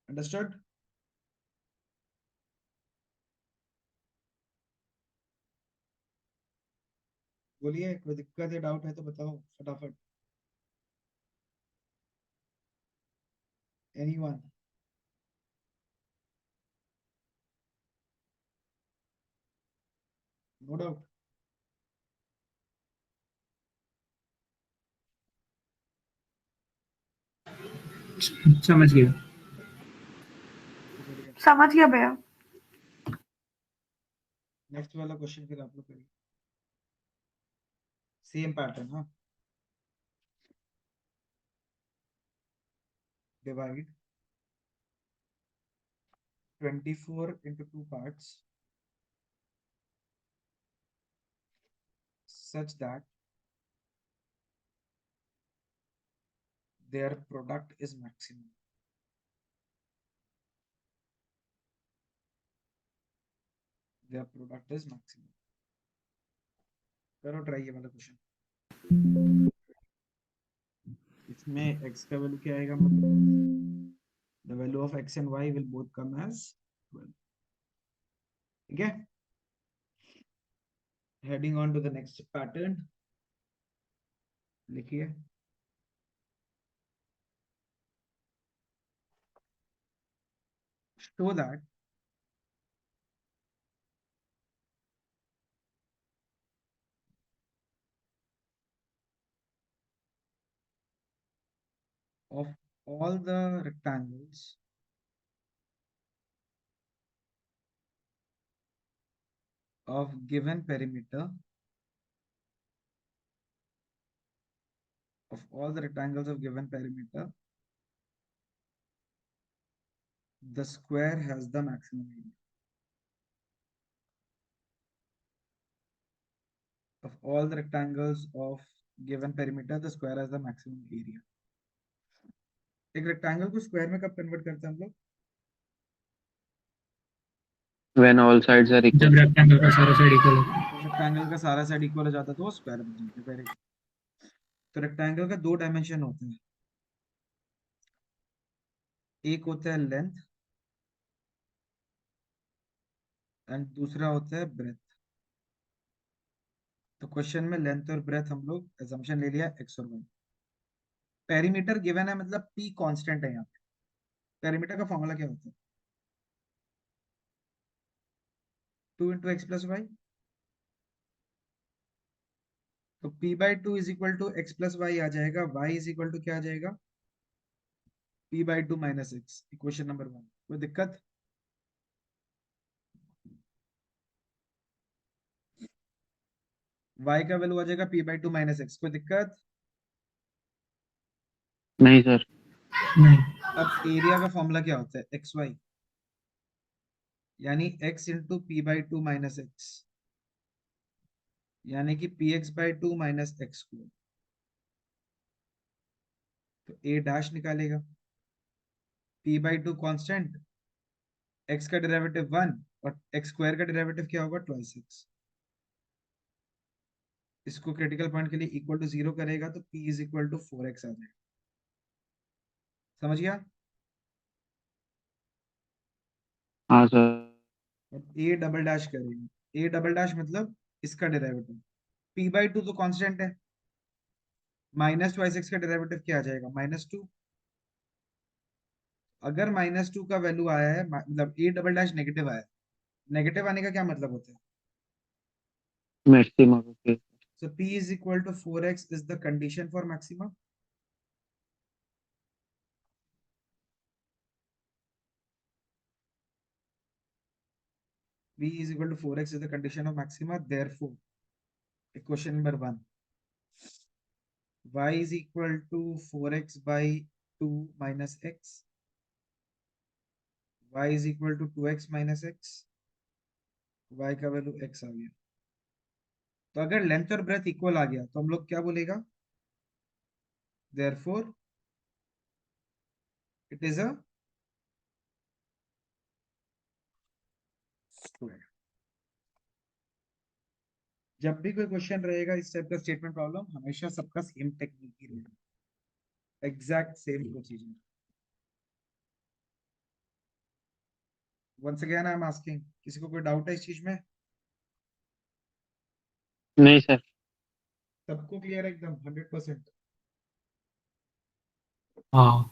अंडरस्टूड? बोलिए, कोई दिक्कत है, डाउट है तो बताओ फटाफट। एनीवन? No doubt? समझ गया। बढ़िया। समझ गया भैया। नेक्स्ट वाला क्वेश्चन फिर आप लोग करिए, सेम पैटर्न। हाँ, divide 24 into two parts such that their product is maximum. Their product is maximum. करो ट्राई ये वाला क्वेश्चन। इसमें x का वैल्यू क्या आएगा, मतलब the value of x and y will both come as 12. ठीक है, heading on to the next pattern, लिखिए show that of all the rectangles of given perimeter, of all the rectangles of given perimeter, the square has the maximum area. Of all the rectangles of given perimeter, the square has the maximum area. एक रेक्टेंगल को स्क्वायर में कब कन्वर्ट करते हैं हम लोग? when all sides are equal. जब रेक्टेंगल का सारा साइड इक्वल हो। रेक्टेंगल का सारा साइड इक्वल हो जाता है तो वो स्क्वायर बन जाता है। Very good. तो रेक्टेंगल का दो डायमेंशन होते हैं, एक होता है लेंथ एंड दूसरा होता है ब्रेथ। तो क्वेश्चन में लेंथ और ब्रेथ हम लोग एजम्पशन ले लिया एक्स और वाई। पेरीमीटर गिवन है, मतलब पी कांस्टेंट है यहाँ पे। पेरीमीटर का फॉर्मूला क्या होता है? 2 इंटू एक्स प्लस वाई। तो p by two is equal to X plus Y आ जाएगा, y इज इक्वल टू क्या आ जाएगा? p by two minus X. Equation number 1। कोई दिक्कत? y का वैल्यू आ जाएगा p by two minus X. कोई दिक्कत? नहीं सर। नहीं। अब एरिया का फॉर्मूला क्या होता है? एक्स वाई, यानी x into P by two minus x, यानी कि P x by two minus x square. तो a डैश निकालेगा, p by two constant, x का डेरिवेटिव 1 और x स्क्वायर का डेरिवेटिव क्या होगा? Twice x. इसको क्रिटिकल पॉइंट के लिए इक्वल टू 0 करेगा तो p is equal to 4x आ जाएगा। समझ गया? हाँ सर। अब a डबल डैश करेंगे, a डबल डैश मतलब इसका डेरिवेटिव, p बाई टू तो कांस्टेंट है, माइनस ट्वाइस एक्स का डेरिवेटिव क्या आ जाएगा? -2। अगर -2 का वैल्यू आया है, मतलब a डबल डैश नेगेटिव आया है, नेगेटिव आने का क्या मतलब होता है? Maximum. Okay. So p is equal to 4x is the condition for maxima. P is equal to 4x is the condition of maxima. Therefore, equation number 1, y is equal to 4x by 2 minus x, y is equal to 2x minus x, y का वैल्यू x आ गया। तो अगर लेंथ और ब्रेथ इक्वल आ गया तो हम लोग क्या बोलेगा? Therefore, it is a square. जब भी कोई क्वेश्चन रहेगा इस टाइप का स्टेटमेंट प्रॉब्लम, हमेशा सबका सेम टेक्निक ही रहेगा, exact same procedure. Once again I am asking, किसी को कोई डाउट है इस चीज में? नहीं सर। सबको क्लियर है एकदम 100%? हाँ।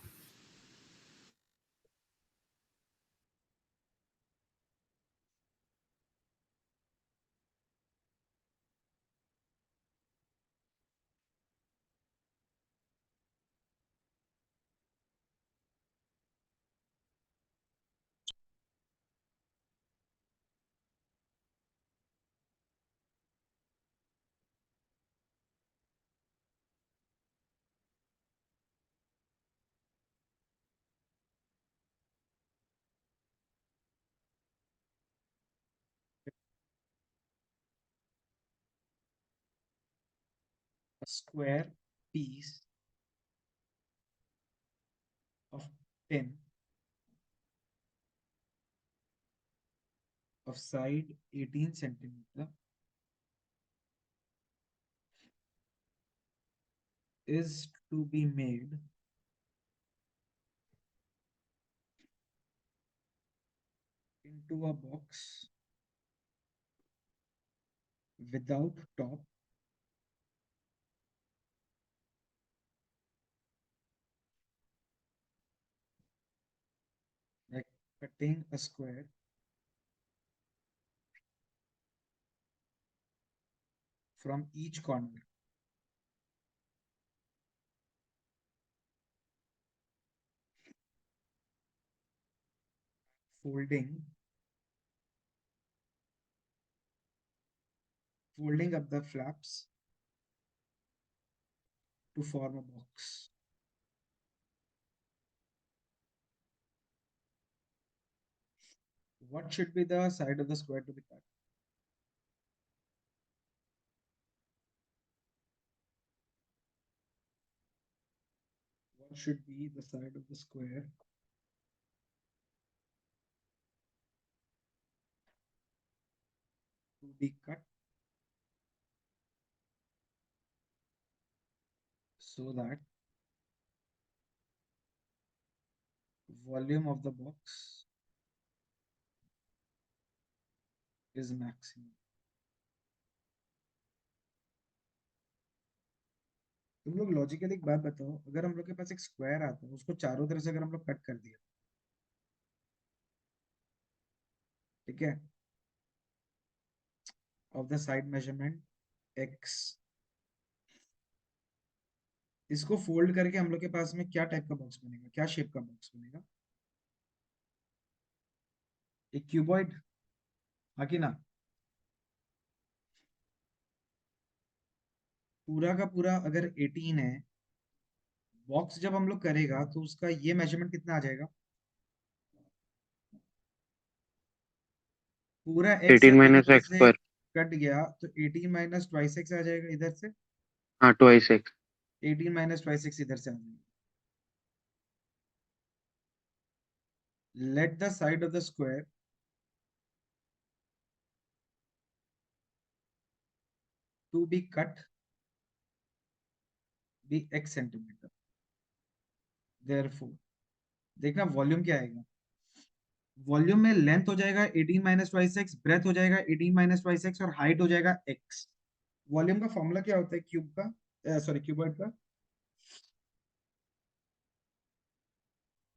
a square piece of tin of side 18 centimeter is to be made into a box without top by cutting a square from each corner. Folding up the flaps to form a box. What should be the side of the square to be cut? What should be the side of the square to be cut so that volume of the box is maximum? तुम लोग लॉजिकली एक बात बताओ, अगर हम लोग के पास एक स्क्वायर आता है, उसको चारों तरफ से अगर हम लोग कट कर दिया, ठीक है, of the side measurement x, इसको फोल्ड करके हम लोग के पास में क्या टाइप का बॉक्स बनेगा, क्या शेप का बॉक्स बनेगा? एक क्यूबॉइड, हाँ कि ना? पूरा का पूरा अगर 18 है, बॉक्स जब हम लोग करेगा तो उसका ये मेजरमेंट कितना आ जाएगा? पूरा x 18 अगर माइनस इधर एक्स से पर। कट गया तो 18 माइनस ट्वाइस एक्स आ जाएगा इधर से, हाँ, twice x. 18 minus twice x इधर से आ जाएगा. Let the side of the square to be cut be x centimetre. Therefore देखना वॉल्यूम क्या आएगा. वॉल्यूम में लेंथ हो जाएगा 18 माइनस ट्वाइस एक्स, ब्रेथ हो जाएगा 18 माइनस ट्वाइस एक्स और हाइट हो जाएगा x. वॉल्यूम का फॉर्मूला क्या होता है क्यूब का, सॉरी क्यूबॉइड का?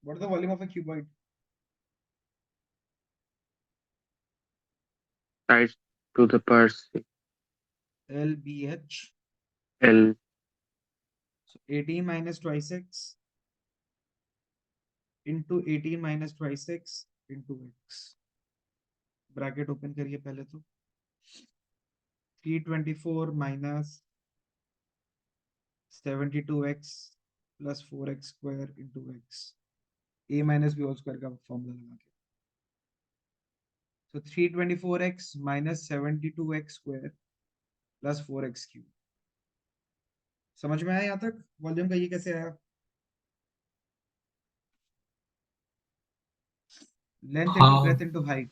What is the volume of a cuboid? Side to the purse. LBH. L. So 18 minus twice x into 18 minus twice x into x. Bracket open करिए पहले तो. 324 minus 72x plus 4x square into x. a minus b whole square का फॉर्मूला लगा के. So 324x minus 72x square plus 4x cube. समझ में आया यहाँ तक वॉल्यूम का ये कैसे आया? लेंथ इंटू हाँ ब्रेथ इंटू हाइट.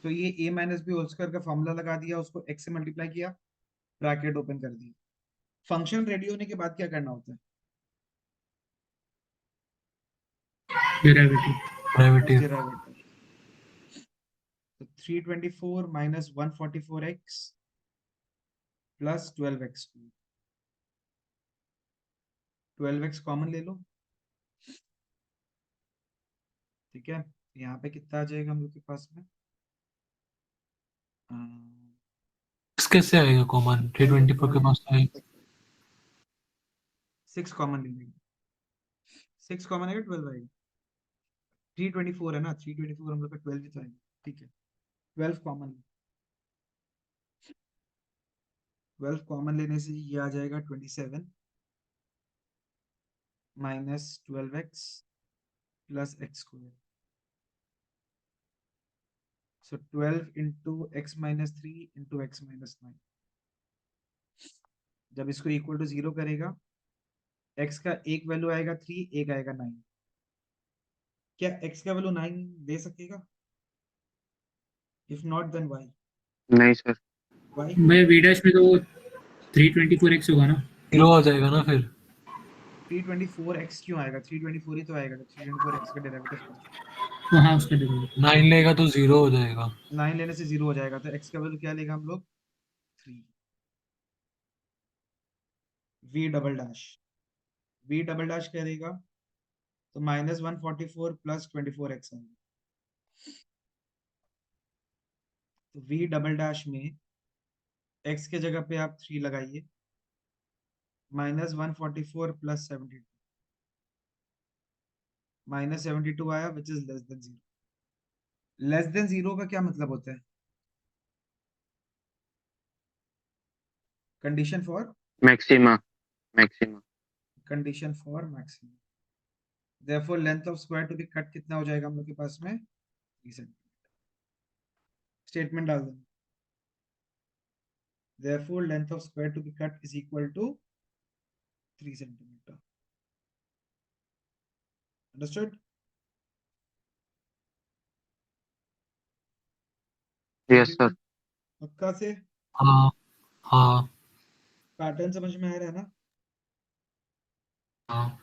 तो ये a minus B whole square का फॉर्मूला लगा दिया, उसको x से मल्टीप्लाई किया, ब्रैकेट ओपन कर दिया. फंक्शन रेडी होने के बाद क्या करना होता है? Derivative derivative derivative. तो 324 minus 144x plus 12x. 12x common ले लो, ठीक है. यहाँ पे कितना आ जाएगा हम लोग के पास में? कैसे आएगा कॉमन 324 के पास तो है. 6 कॉमन ले लेंगे. 6 कॉमन आएगा, 12 आएगा. 324 है ना, 324 हम लोग का 12 भी तो आएगा, ठीक है. 12 कॉमन, 12 कॉमन लेने से ये आ जाएगा 27 minus 12x plus x square. So 12 into x minus 3 into x minus 9. जब इसको इक्वल टू 0 करेगा, x का एक वैल्यू आएगा 3, एक आएगा 9। क्या x का वैल्यू 9 दे सकेगा? If not then why? नहीं सर। वाई? भाई वी डैश में तो 324x होगा ना। 0 आ जाएगा ना फिर। 324x क्यों आएगा? 324 ही तो आएगा जब 324x का डेरिवेटिव करो। तो हाँ उसका डेरिवेटिव 9 लेगा तो 0 हो जाएगा। 9 लेने से 0 हो जाएगा, तो x का वैल्यू क्या लेगा हम लोग? 3। v double dash, v double dash क्या देगा? तो -144 प्लस 24x आएगा। तो v डबल डैश में x के जगह पे आप 3 लगाइए, -144 प्लस 72, -72 आया which is less than 0। Less than 0 का क्या मतलब होता है? Condition for maxima. Maxima. Condition for maximum. Therefore length of square to be cut कितना हो जाएगा हम लोग के पास में? 3 सेंटीमीटर। स्टेटमेंट डाल दें, therefore length of square to be cut is equal to 3 centimetre. Understood? Yes sir. पक्का से? हाँ हाँ पैटर्न समझ में आ रहा है ना? हाँ।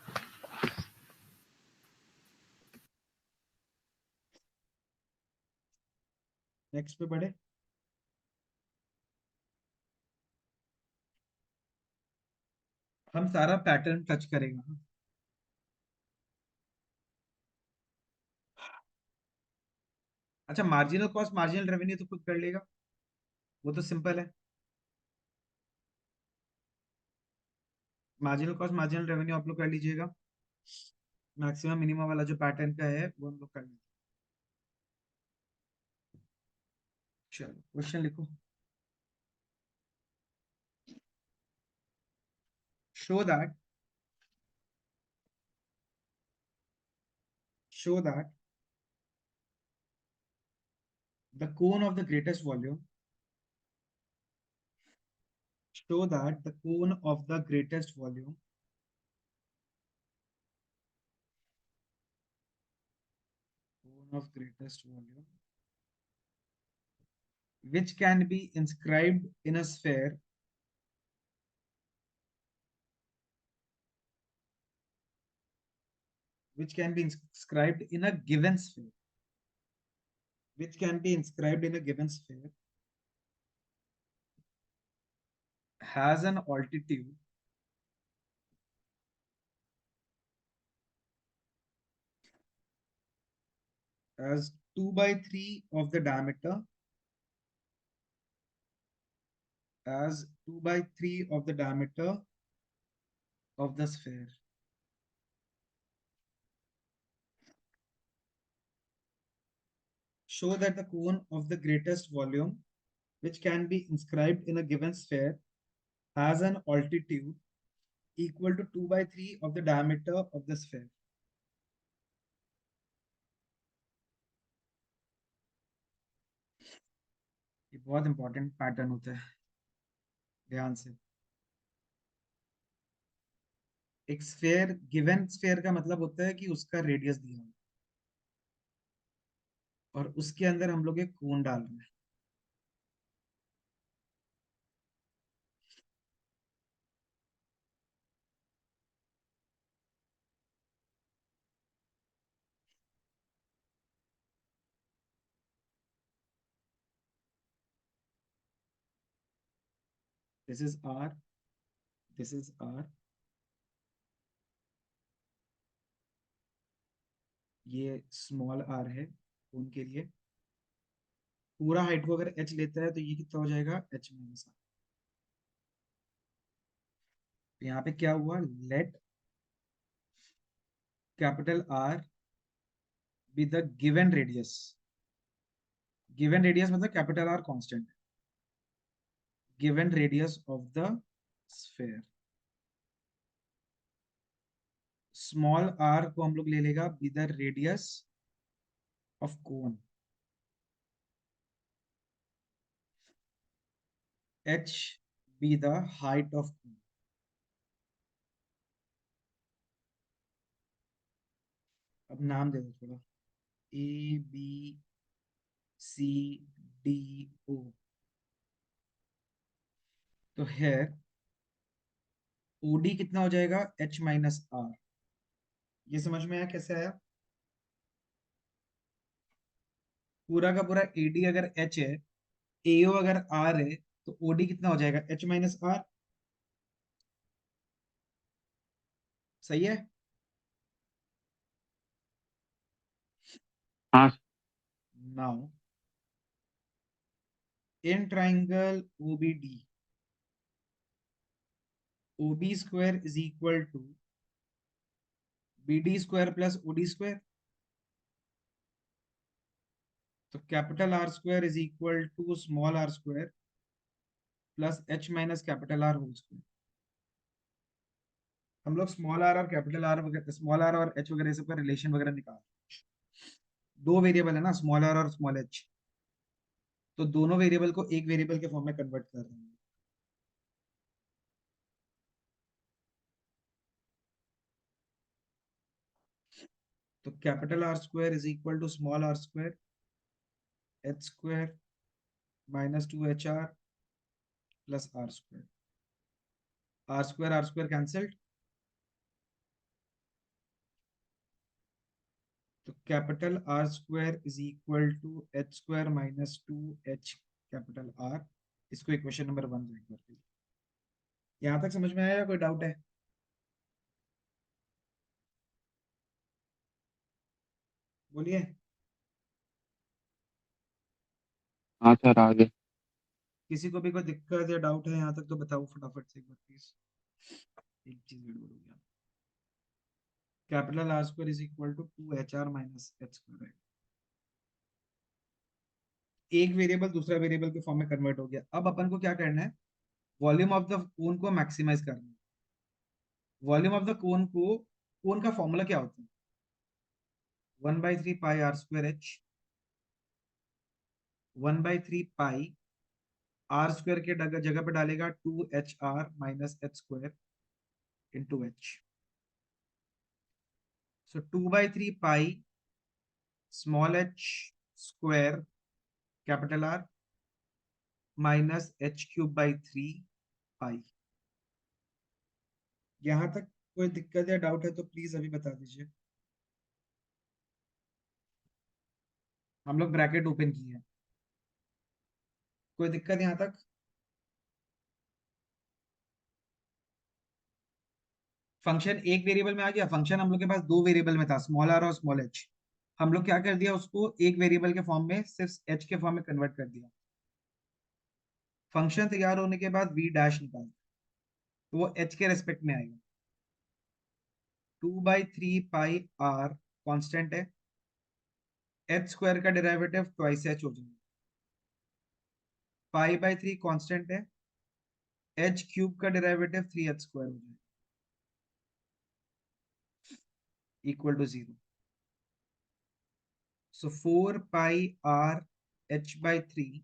नेक्स्ट पे बढ़े। हम सारा पैटर्न टच करेंगे। अच्छा, मार्जिनल कॉस्ट मार्जिनल रेवेन्यू तो खुद कर लेगा, वो तो सिंपल है। मार्जिनल कॉस्ट मार्जिनल रेवेन्यू आप लोग कर लीजिएगा। मैक्सिमम मिनिमम वाला जो पैटर्न का है वो हम लोग कर लेंगे। चलो क्वेश्चन लिखो। show that show that the cone of the greatest volume show that the cone of the greatest volume cone of greatest volume which can be inscribed in a sphere which can be inscribed in a given sphere which can be inscribed in a given sphere has an altitude as 2 by 3 of the diameter as 2 by 3 of the diameter of the sphere. Show that the cone of the greatest volume, which can be inscribed in a given sphere, has an altitude equal to 2 by 3 of the diameter of the sphere. ये बहुत इंपॉर्टेंट पैटर्न होता है, ध्यान से। एक स्फेयर, गिवन स्फेयर का मतलब होता है कि उसका रेडियस दिया हो और उसके अंदर हम लोग एक कोन डाल रहे हैं। This is R, this is R, ये स्मॉल आर है कोन के लिए। पूरा हाइट को अगर एच लेता है तो ये कितना हो जाएगा? H minus R. यहाँ पे क्या हुआ? Let capital R be the given radius. Given radius मतलब capital R constant, given radius of the sphere. Small R को हम लोग ले लेगा be the radius of cone. H be the height of cone. अब नाम दे दो थोड़ा, A B C D O. तो है ओडी कितना हो जाएगा, एच माइनस आर। ये समझ में आया कैसे आया? पूरा का पूरा एडी अगर एच है, एओ अगर आर है, तो ओडी कितना हो जाएगा, एच माइनस आर। सही है? हाँ now in triangle OBD, OB square is equal to BD square plus OD square. तो capital R square is equal to small R square plus H minus capital R whole square. हम लोग स्मॉल आर और कैपिटल आर वगैरह, स्मॉल आर और एच वगैरह सबका रिलेशन वगैरह निकाल, दो वेरिएबल है ना, स्मॉल आर और स्मॉल एच, तो दोनों वेरिएबल को एक वेरिएबल के फॉर्म में कन्वर्ट कर रहे हैं। तो capital R square is equal to small R square H square minus 2HR plus R square cancelled. तो capital R square is equal to H square minus 2H capital R. इसको इक्वेशन नंबर 1 राइट करते हैं। यहां तक समझ में आया या कोई डाउट है? बोलिए। हाँ सर, आगे। किसी को भी कोई दिक्कत या डाउट है यहाँ तक तो बताओ फटाफट से एक बार प्लीज। एक चीज गड़बड़ हो गया। Capital R square is equal to 2HR minus H square. एक वेरिएबल दूसरा वेरिएबल के फॉर्म में कन्वर्ट हो गया। अब अपन को क्या करना है, वॉल्यूम ऑफ द कोन को मैक्सिमाइज करना है। वॉल्यूम ऑफ द कोन को, कोन का फॉर्मूला क्या होता है, 1/3 pi R square H, 1/3 pi R square के जगह पे डालेगा 2HR minus H square into H. So 2/3 pi small H square capital R minus H³/3 pi. यहां तक कोई दिक्कत या डाउट है तो प्लीज अभी बता दीजिए। हम लोग ब्रैकेट ओपन किए हैं, कोई दिक्कत यहां तक? फंक्शन एक वेरिएबल में आ गया। फंक्शन हम लोग के पास दो वेरिएबल में था, स्मॉल आर और स्मॉल एच। हम लोग क्या कर दिया, उसको एक वेरिएबल के फॉर्म में, सिर्फ एच के फॉर्म में कन्वर्ट कर दिया। फंक्शन तैयार होने के बाद वी डैश निकाल, तो वो एच के रेस्पेक्ट में आएगा। 2/3 पाई आर कांस्टेंट है, एच स्क्वायर का डेरिवेटिव ट्वाइस एच हो जाएगा। पाई/3 कांस्टेंट है, एच क्यूब का डेरिवेटिव 3H स्क्वायर हो जाएगा, equal to 0। So 4 pi R H/3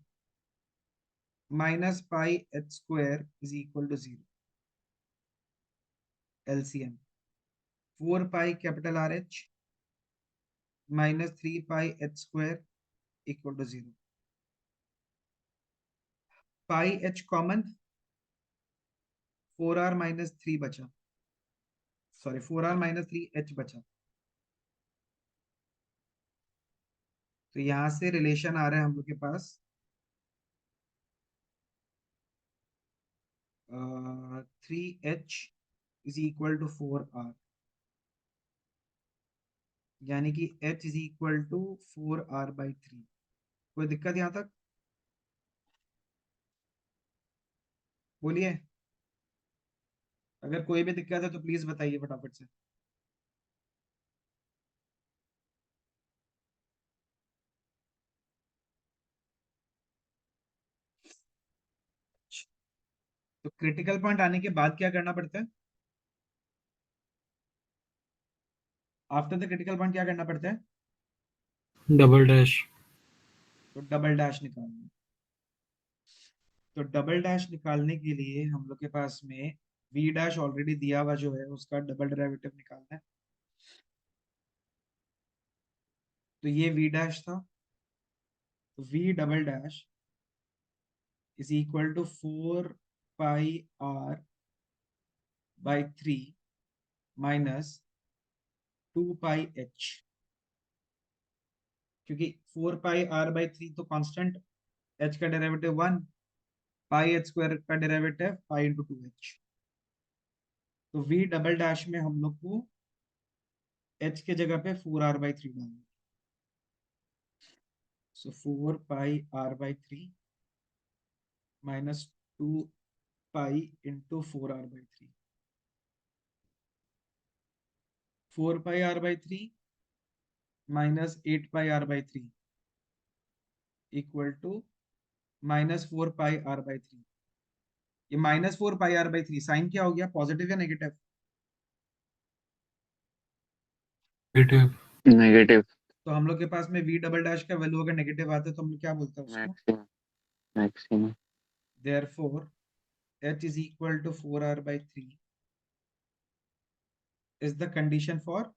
minus pi H square is equal to 0। LCM 4 pi capital R H minus 3 pi H square equal to 0। Pi H common, 4R minus 3 बचा, सॉरी 4R माइनस 3H बचा। तो यहां से रिलेशन आ रहा है हम लोग के पास 3H is equal to 4R, यानी कि H is equal to 4R/3। कोई दिक्कत यहां तक? बोलिए, अगर कोई भी दिक्कत है तो प्लीज बताइए फटाफट से। तो क्रिटिकल पॉइंट आने के बाद क्या करना पड़ता है, आफ्टर द क्रिटिकल पॉइंट क्या करना पड़ता है? Double dash. तो डबल डैश निकालना है। तो डबल डैश निकालने के लिए हम लोग के पास में वी डैश ऑलरेडी दिया हुआ जो है उसका डबल डेरिवेटिव निकालना है। तो ये वी डैश था, तो V double dash is equal to 4πr/3 minus 2πh, क्योंकि 4πr/3 तो कांस्टेंट, h का डेरिवेटिव 1, पाई एच स्क्वायर का डेरिवेटिव पाई इंटू 2h। तो v डबल डैश में हम लोग को h के जगह पे 4r/3 डालना है। So 4πr/3 minus 2 into 4r/3, 4πr/3 minus 8πr/3 equal to minus 4πr/3। ये माइनस 4πr/3 साइन क्या हो गया, पॉजिटिव या नेगेटिव? नेगेटिव। नेगेटिव। तो हम लोग के पास में v डबल डैश का वैल्यू अगर नेगेटिव आता है तो हम लोग क्या बोलते हैं उसको? Maximum. Maximum. Therefore h is equal to 4r/3 is the condition for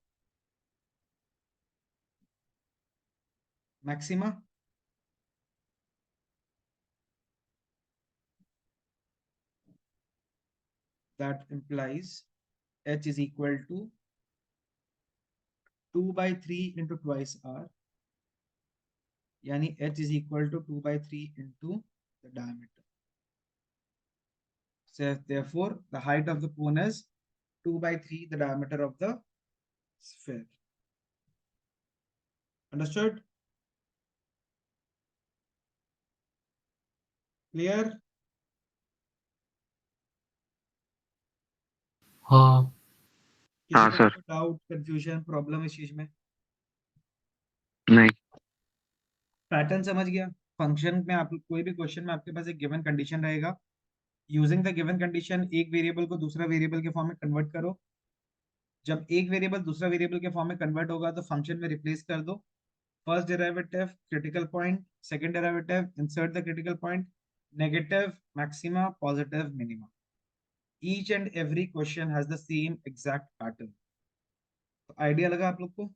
maxima. That implies h is equal to 2/3 into twice r, यानी h is equal to 2/3 into the diameter. So therefore the height of the cone is 2/3 the diameter of the sphere. Understood? Clear? हाँ। किसी हाँ को सर। डाउट, कंफ्यूजन, प्रॉब्लम इस चीज में? नहीं। पैटर्न समझ गया? फंक्शन में आप कोई भी क्वेश्चन में आपके पास एक गिवन कंडीशन रहेगा, यूजिंग द गिवन कंडीशन एक वेरिएबल को दूसरा वेरिएबल के फॉर्म में कन्वर्ट करो। जब एक वेरिएबल दूसरा वेरिएबल के फॉर्म में कन्वर्ट होगा तो फंक्शन में रिप्लेस कर दो। First derivative critical point, second derivative insert the critical point, negative maxima, positive minima. Each and every question has the same exact pattern. तो आइडिया लगा आप लोग को?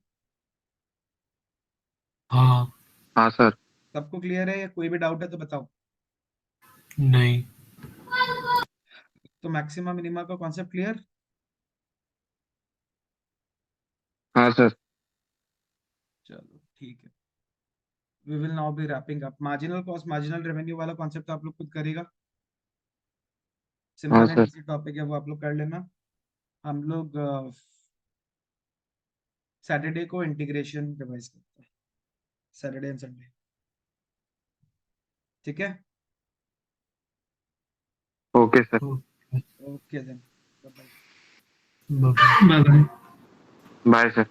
हाँ। हाँ सर। सबको क्लियर है या कोई भी डाउट है तो बताओ? नहीं। तो मैक्सिमा मिनिमा का कॉन्सेप्ट क्लियर? हाँ सर। चलो ठीक है। We will now be wrapping up. Marginal cost, marginal revenue वाला कॉन्सेप्ट आप लोग खुद करेगा, हाँ simple and sir. Easy topic है, वो आप लोग कर लेना। हम लोग सैटरडे को इंटीग्रेशन रिवाइज करते हैं, सैटरडे एंड संडे। ठीक है? Okay sir. Okay then, bye. Bye. Bye bye. Bye sir.